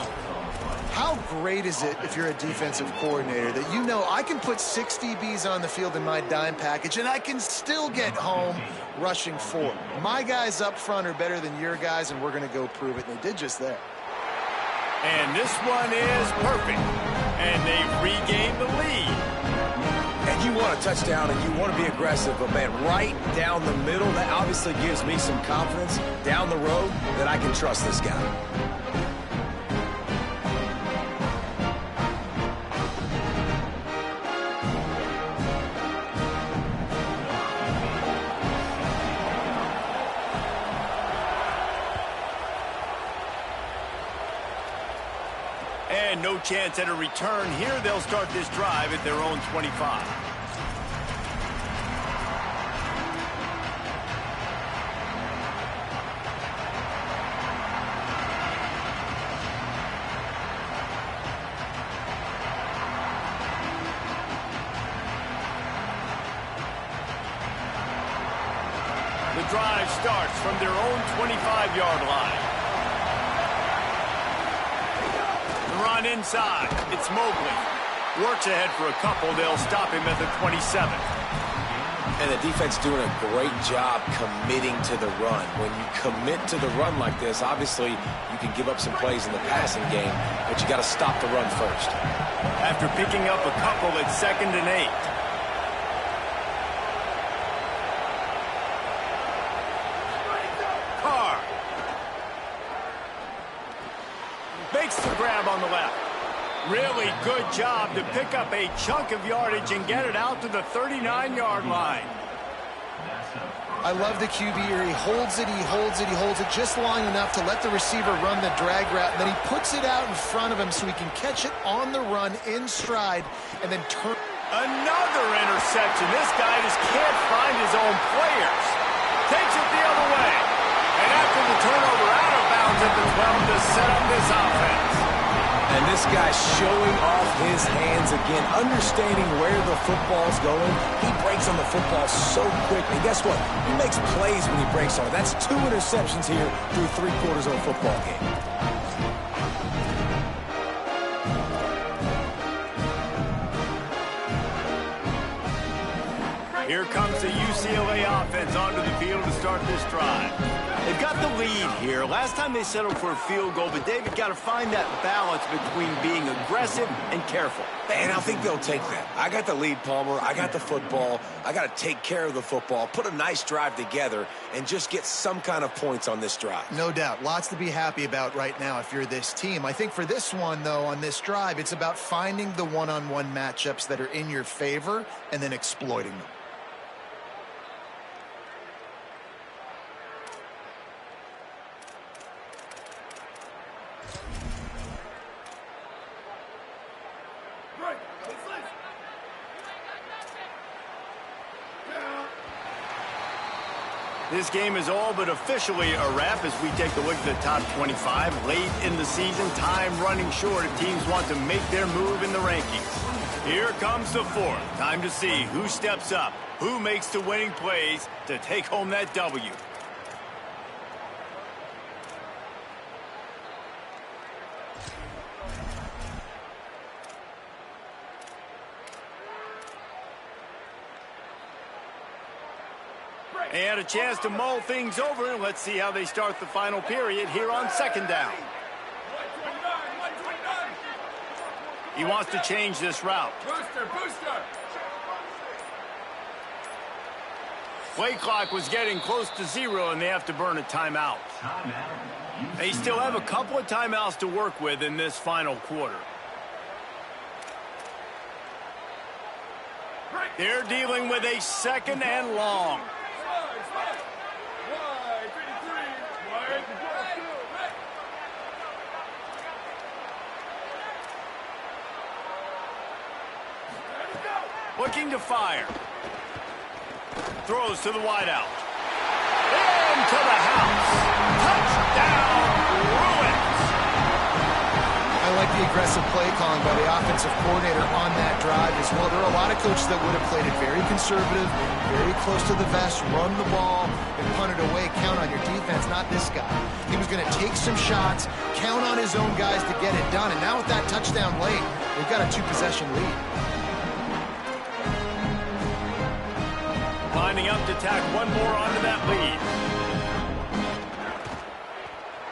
How great is it if you're a defensive coordinator that you know I can put 6 DBs on the field in my dime package and I can still get home rushing 4. My guys up front are better than your guys, and we're going to go prove it. And they did just that. And this one is perfect. And they've regained the lead. And you want a touchdown and you want to be aggressive, but man, right down the middle, that obviously gives me some confidence down the road that I can trust this guy. And no chance at a return here. They'll start this drive at their own 25. The drive starts from their own 25-yard line. Run inside. It's Mobley. Works ahead for a couple. They'll stop him at the 27. And the defense doing a great job committing to the run. When you commit to the run like this, obviously you can give up some plays in the passing game, but you got to stop the run first. After picking up a couple at 2nd and 8. Makes the grab on the left. Really good job to pick up a chunk of yardage and get it out to the 39-yard line. I love the QB here. He holds it, he holds it, he holds it just long enough to let the receiver run the drag route, and then he puts it out in front of him so he can catch it on the run in stride and then turn. Another interception. This guy just can't find his own players. Takes it the other way. And after the turnover, out of bounds at the 12 to set up this offense. And this guy's showing off his hands again, understanding where the football's going. He breaks on the football so quick. And guess what? He makes plays when he breaks on it. That's 2 interceptions here through 3/4 of a football game. Here comes the UCLA offense onto the field to start this drive. They've got the lead here. Last time they settled for a field goal, but David got to find that balance between being aggressive and careful. And I think they'll take that. I got the lead, Palmer. I got the football. I got to take care of the football, put a nice drive together, and just get some kind of points on this drive. No doubt. Lots to be happy about right now if you're this team. I think for this one, though, on this drive, it's about finding the one-on-one matchups that are in your favor and then exploiting them. This game is all but officially a wrap as we take a look at the top 25. Late in the season, time running short if teams want to make their move in the rankings. Here comes the 4th. Time to see who steps up, who makes the winning plays to take home that W. And a chance to mull things over. Let's see how they start the final period here on 2nd down. He wants to change this route. Booster. Play clock was getting close to 0, and they have to burn a timeout. They still have a couple of timeouts to work with in this final quarter. They're dealing with a 2nd and long. Looking to fire. Throws to the wideout. Into the house. Touchdown, Bruins. I like the aggressive play calling by the offensive coordinator on that drive as well. There are a lot of coaches that would have played it very conservative, very close to the vest, run the ball, and punt it away. Count on your defense, not this guy. He was going to take some shots, count on his own guys to get it done. And now with that touchdown late, they've got a 2-possession lead. Lining up to tack one more onto that lead.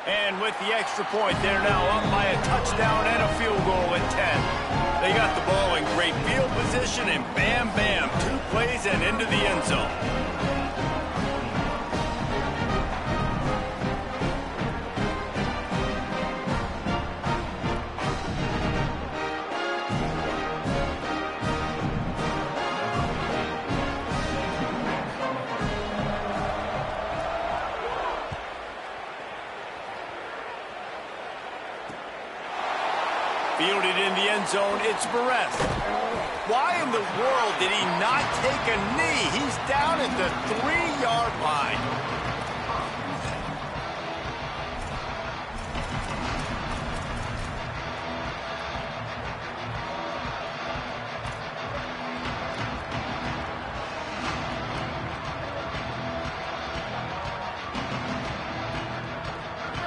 And with the extra point, they're now up by a touchdown and a field goal at 10. They got the ball in great field position, and bam, bam, 2 plays and into the end zone. Fielded in the end zone, it's Barrett. Why in the world did he not take a knee? He's down at the 3-yard line.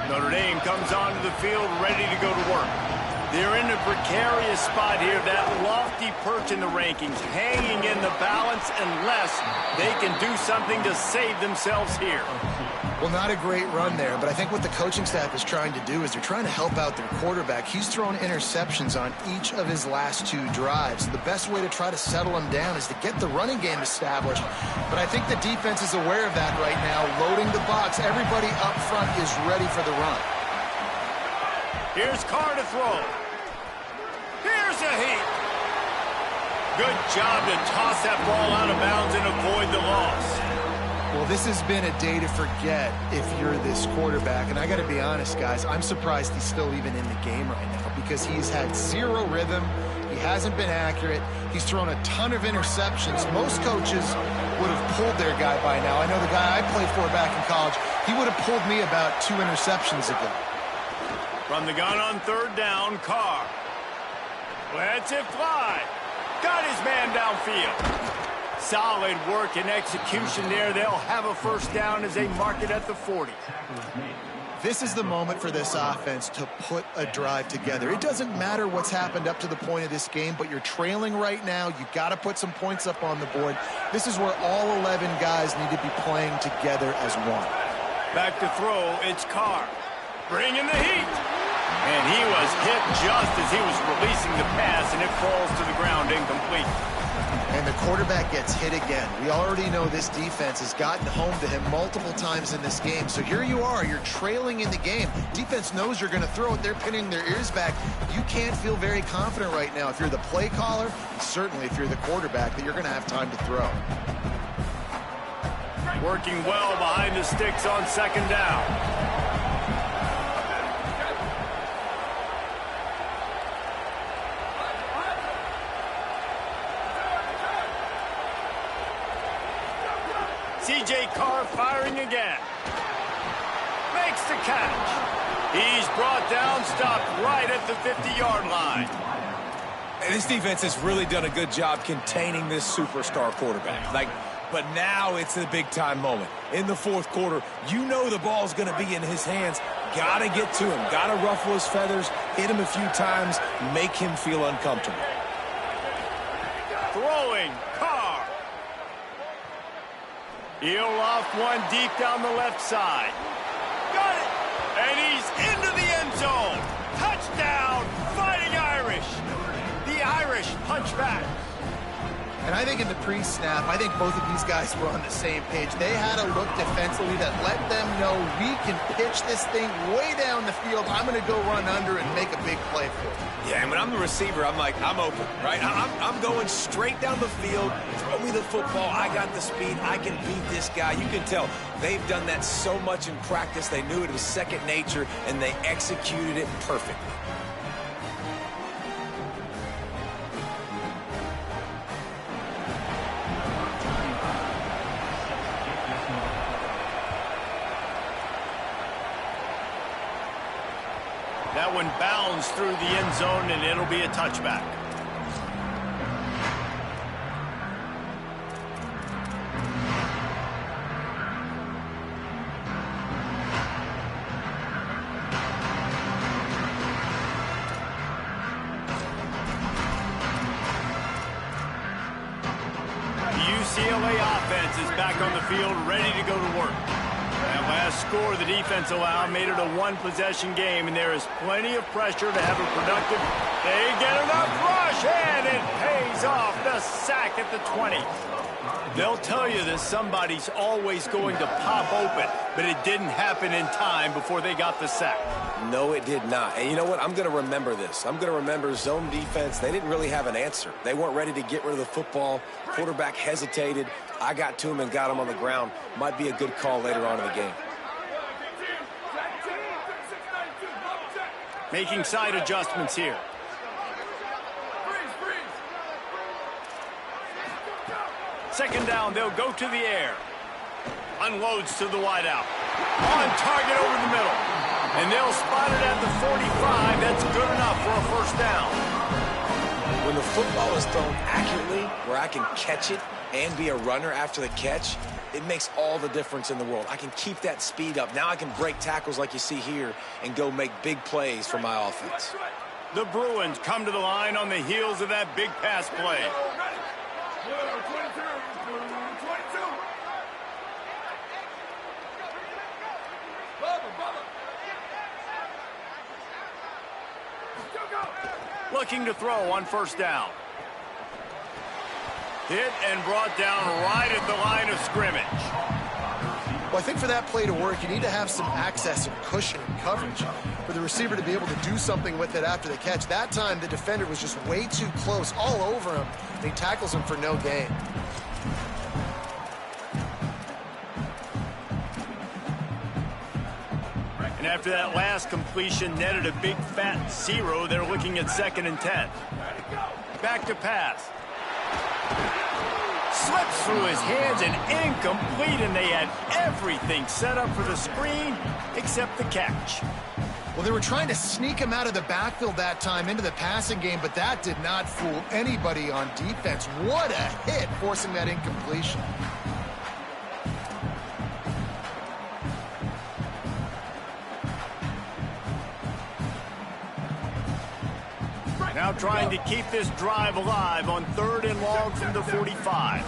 Notre Dame comes onto the field ready to go to work. They're in a precarious spot here, that lofty perch in the rankings, hanging in the balance unless they can do something to save themselves here. Well, not a great run there, but I think what the coaching staff is trying to do is they're trying to help out their quarterback. He's thrown interceptions on each of his last 2 drives. The best way to try to settle him down is to get the running game established. But I think the defense is aware of that right now, loading the box. Everybody up front is ready for the run. Here's Carr to throw. Here's a heat. Good job to toss that ball out of bounds and avoid the loss. Well, this has been a day to forget if you're this quarterback. And I got to be honest, guys, I'm surprised he's still even in the game right now because he's had 0 rhythm. He hasn't been accurate. He's thrown a ton of interceptions. Most coaches would have pulled their guy by now. I know the guy I played for back in college, he would have pulled me about 2 interceptions ago. From the gun on 3rd down, Carr. Lets it fly. Got his man downfield. Solid work and execution there. They'll have a first down as they mark it at the 40. This is the moment for this offense to put a drive together. It doesn't matter what's happened up to the point of this game, but you're trailing right now. You've got to put some points up on the board. This is where all 11 guys need to be playing together as one. Back to throw, it's Carr. Bringing the heat. And he was hit just as he was releasing the pass, and it falls to the ground incomplete. And the quarterback gets hit again. We already know this defense has gotten home to him multiple times in this game. So here you are, you're trailing in the game. Defense knows you're going to throw it. They're pinning their ears back. You can't feel very confident right now if you're the play caller, and certainly if you're the quarterback, that you're going to have time to throw. Working well behind the sticks on 2nd down. C.J. Carr firing again. Makes the catch. He's brought down, stopped right at the 50-yard line. And this defense has really done a good job containing this superstar quarterback. But now it's the big-time moment. In the 4th quarter, you know the ball's going to be in his hands. Got to get to him. Got to ruffle his feathers, hit him a few times, make him feel uncomfortable. Throwing, Carr. He'll loft one deep down the left side. Got it! And he's into the end zone. Touchdown, Fighting Irish. The Irish punch back. And I think in the pre-snap, I think both of these guys were on the same page. They had a look defensively that let them know we can pitch this thing way down the field. I'm going to go run under and make a big play for it. Yeah, and when I'm the receiver, I'm like, I'm open, right? I'm going straight down the field. Throw me the football. I got the speed. I can beat this guy. You can tell they've done that so much in practice. They knew it was second nature, and they executed it perfectly. That one bounds through the end zone, and it'll be a touchback. UCLA offense is back on the field, ready to go to work. That last score the defense allowed made it a one-possession game, and there is plenty of pressure to have a productive. They get enough rush, and it pays off. The sack at the 20. They'll tell you that somebody's always going to pop open, but it didn't happen in time before they got the sack. No, it did not. And you know what? I'm going to remember this. I'm going to remember zone defense. They didn't really have an answer. They weren't ready to get rid of the football. Quarterback hesitated. I got to him and got him on the ground. Might be a good call later on in the game. Making side adjustments here. Second down, they'll go to the air. Unloads to the wideout. On target over the middle. And they'll spot it at the 45. That's good enough for a first down. When the football is thrown accurately, where I can catch it and be a runner after the catch, it makes all the difference in the world. I can keep that speed up. Now I can break tackles like you see here and go make big plays for my offense. The Bruins come to the line on the heels of that big pass play. Looking to throw on first down. Hit and brought down right at the line of scrimmage. Well, I think for that play to work, you need to have some access and cushion and coverage for the receiver to be able to do something with it after the catch. That time, the defender was just way too close, all over him, and he tackles him for no gain. And after that last completion netted a big fat 0, they're looking at 2nd and 10. Back to pass. Slips through his hands and incomplete, and they had everything set up for the screen except the catch. Well, they were trying to sneak him out of the backfield that time into the passing game, but that did not fool anybody on defense. What a hit, forcing that incompletion. Now trying to keep this drive alive on 3rd and long from the 45.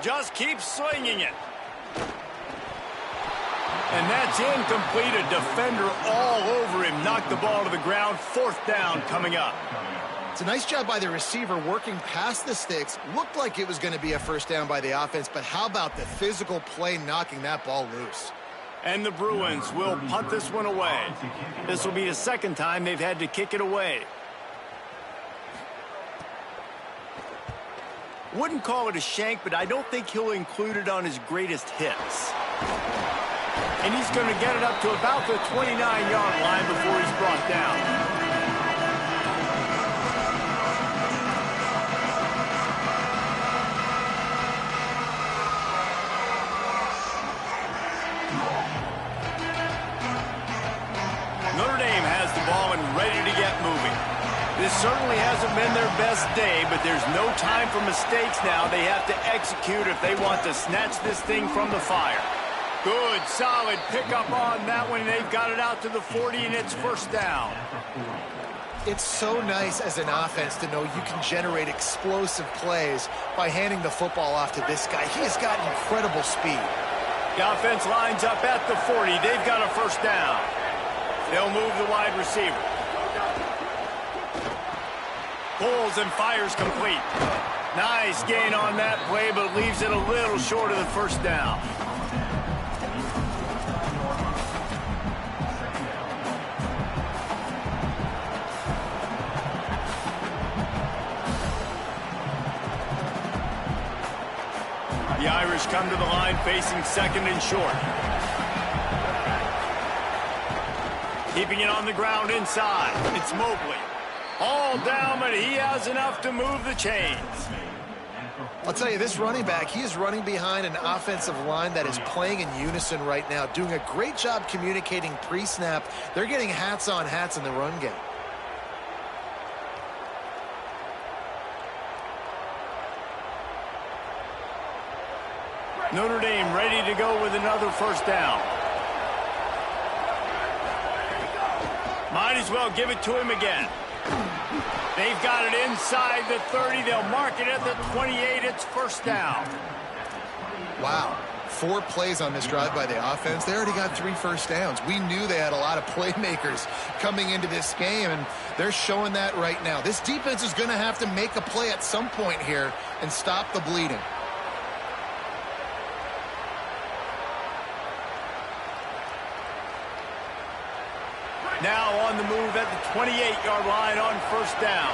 Just keep slinging it. And that's incomplete. A defender all over him. Knocked the ball to the ground. 4th down coming up. It's a nice job by the receiver working past the sticks. Looked like it was going to be a first down by the offense, but how about the physical play knocking that ball loose? And the Bruins will punt this one away. This will be the 2nd time they've had to kick it away. Wouldn't call it a shank, but I don't think he'll include it on his greatest hits. And he's going to get it up to about the 29-yard line before he's brought down. Notre Dame has the ball and ready to get moving. This certainly hasn't been their best day, but there's no time for mistakes now. They have to execute if they want to snatch this thing from the fire. Good, solid pickup on that one. They've got it out to the 40, and it's first down. It's so nice as an offense to know you can generate explosive plays by handing the football off to this guy. He has got incredible speed. The offense lines up at the 40. They've got a first down. They'll move the wide receiver. Pulls and fires complete. Nice gain on that play, but leaves it a little short of the first down. The Irish come to the line facing 2nd and short. Keeping it on the ground inside. It's Mobley. All down, but he has enough to move the chains. I'll tell you, this running back, he is running behind an offensive line that is playing in unison right now, doing a great job communicating pre-snap. They're getting hats on hats in the run game. Notre Dame ready to go with another first down. Might as well give it to him again. They've got it inside the 30. They'll mark it at the 28. It's first down. Wow. 4 plays on this drive by the offense. They already got 3 first downs. We knew they had a lot of playmakers coming into this game, and they're showing that right now. This defense is going to have to make a play at some point here and stop the bleeding. Now on the move at the 28-yard line on first down.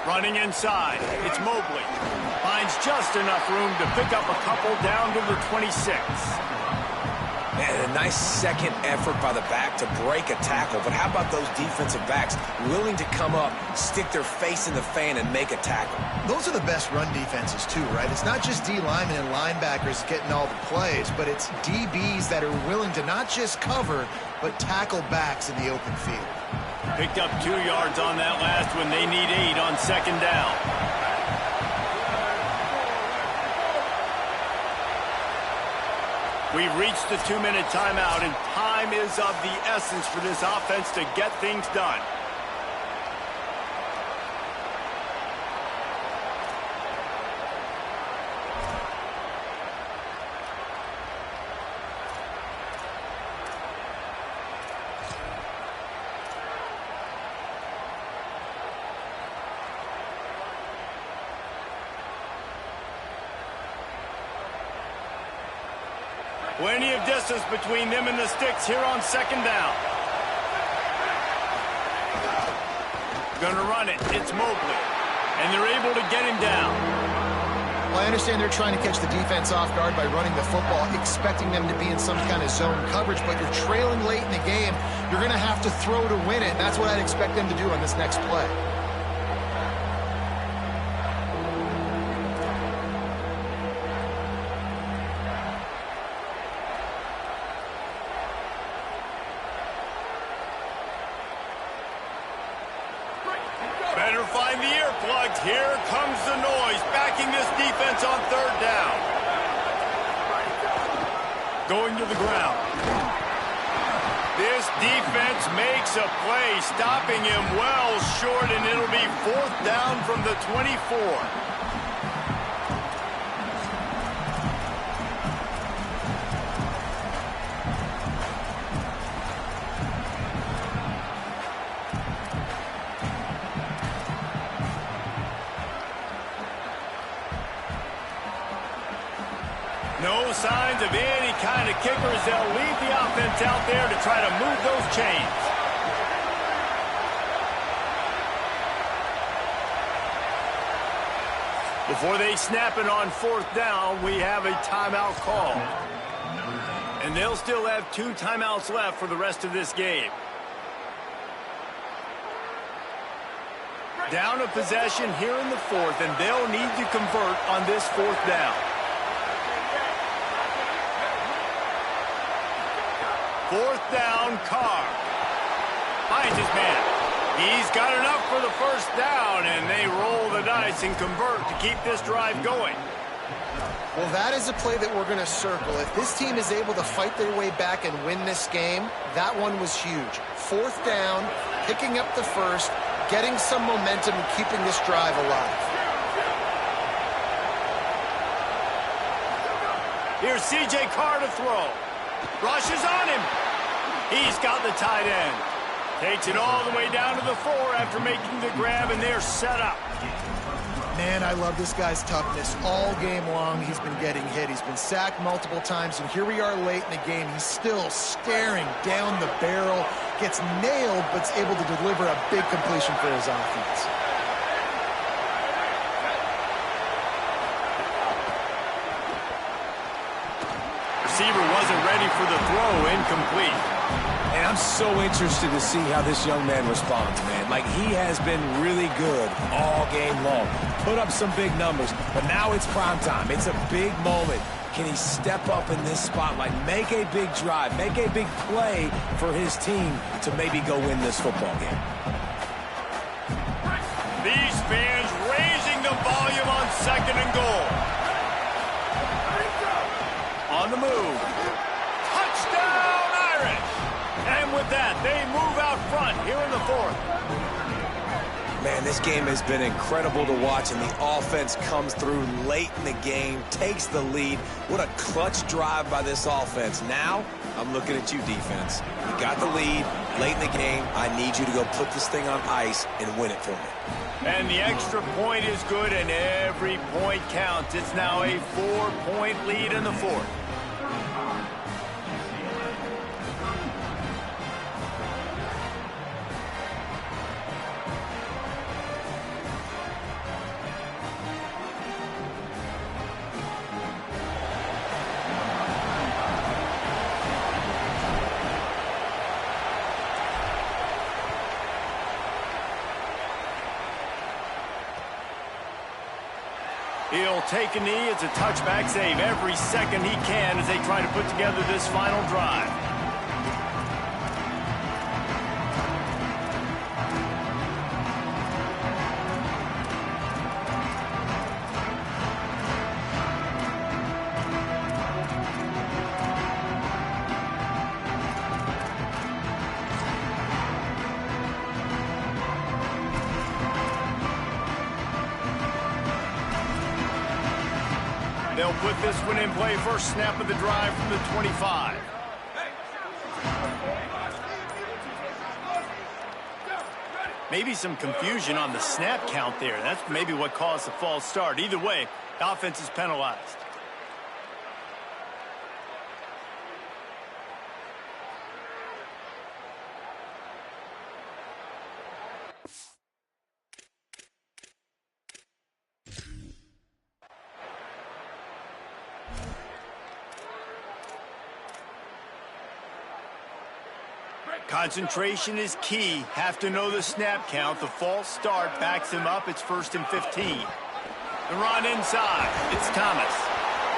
Running inside, it's Mobley. Finds just enough room to pick up a couple down to the 26. Man, a nice second effort by the back to break a tackle. But how about those defensive backs willing to come up, stick their face in the fan, and make a tackle? Those are the best run defenses, too, right? It's not just D linemen and linebackers getting all the plays, but it's DBs that are willing to not just cover, but tackle backs in the open field. Picked up 2 yards on that last one. They need 8 on second down. We've reached the 2-minute timeout, and time is of the essence for this offense to get things done. Plenty of distance between them and the sticks here on second down. Gonna run it. It's Mobley. And they're able to get him down. Well, I understand they're trying to catch the defense off guard by running the football, expecting them to be in some kind of zone coverage, but you're trailing late in the game. You're going to have to throw to win it, and that's what I'd expect them to do on this next play. Better find the earplugs. Here comes the noise, backing this defense on third down. Going to the ground. This defense makes a play, stopping him well short, and it'll be fourth down from the 24. No signs of any kind of kickers. They'll leave the offense out there to try to move those chains. Before they snap it on fourth down, we have a timeout call. And they'll still have 2 timeouts left for the rest of this game. Down a possession here in the fourth, and they'll need to convert on this fourth down. Fourth down, Carr. Finds his man. He's got enough for the first down, and they roll the dice and convert to keep this drive going. Well, that is a play that we're going to circle. If this team is able to fight their way back and win this game, that one was huge. Fourth down, picking up the first, getting some momentum and keeping this drive alive. Here's C.J. Carr to throw. Rushes on him. He's got the tight end. Takes it all the way down to the 4 after making the grab, and they're set up. Man, I love this guy's toughness. All game long, he's been getting hit. He's been sacked multiple times, and here we are late in the game. He's still staring down the barrel, gets nailed, but's able to deliver a big completion for his offense. Receiver wasn't ready for the throw, incomplete. And I'm so interested to see how this young man responds, man. Like, he has been really good all game long. Put up some big numbers, but now it's prime time. It's a big moment. Can he step up in this spotlight, make a big drive, make a big play for his team to maybe go win this football game? These fans raising the volume on 2nd and goal. On the move. Touchdown, Irish! And with that, they move out front here in the 4th. Man, this game has been incredible to watch, and the offense comes through late in the game, takes the lead. What a clutch drive by this offense. Now, I'm looking at you, defense. You got the lead late in the game. I need you to go put this thing on ice and win it for me. And the extra point is good, and every point counts. It's now a 4-point lead in the 4th. He'll take a knee. It's a touchback save every second he can as they try to put together this final drive. They'll put this one in play. First snap of the drive from the 25. Maybe some confusion on the snap count there. That's maybe what caused the false start. Either way, the offense is penalized. Concentration is key. Have to know the snap count. The false start backs him up. It's 1st and 15. The run inside. It's Thomas.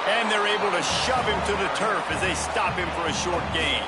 And they're able to shove him to the turf as they stop him for a short gain.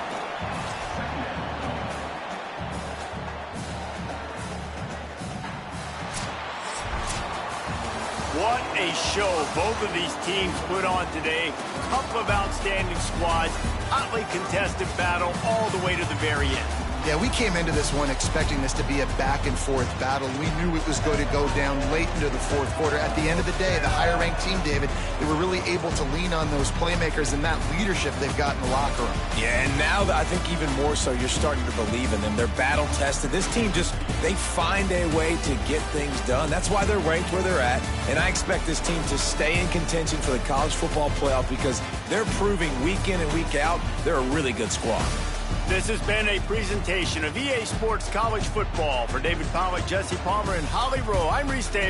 What a show both of these teams put on today. Couple of outstanding squads. Hotly contested battle all the way to the very end. Yeah, we came into this one expecting this to be a back-and-forth battle. We knew it was going to go down late into the 4th quarter. At the end of the day, the higher-ranked team, David, they were really able to lean on those playmakers and that leadership they've got in the locker room. Yeah, and now I think even more so, you're starting to believe in them. They're battle-tested. This team they find a way to get things done. That's why they're ranked where they're at. And I expect this team to stay in contention for the college football playoff because they're proving week in and week out they're a really good squad. This has been a presentation of EA Sports College Football. For David Pollack, Jesse Palmer, and Holly Rowe, I'm Reese Davis.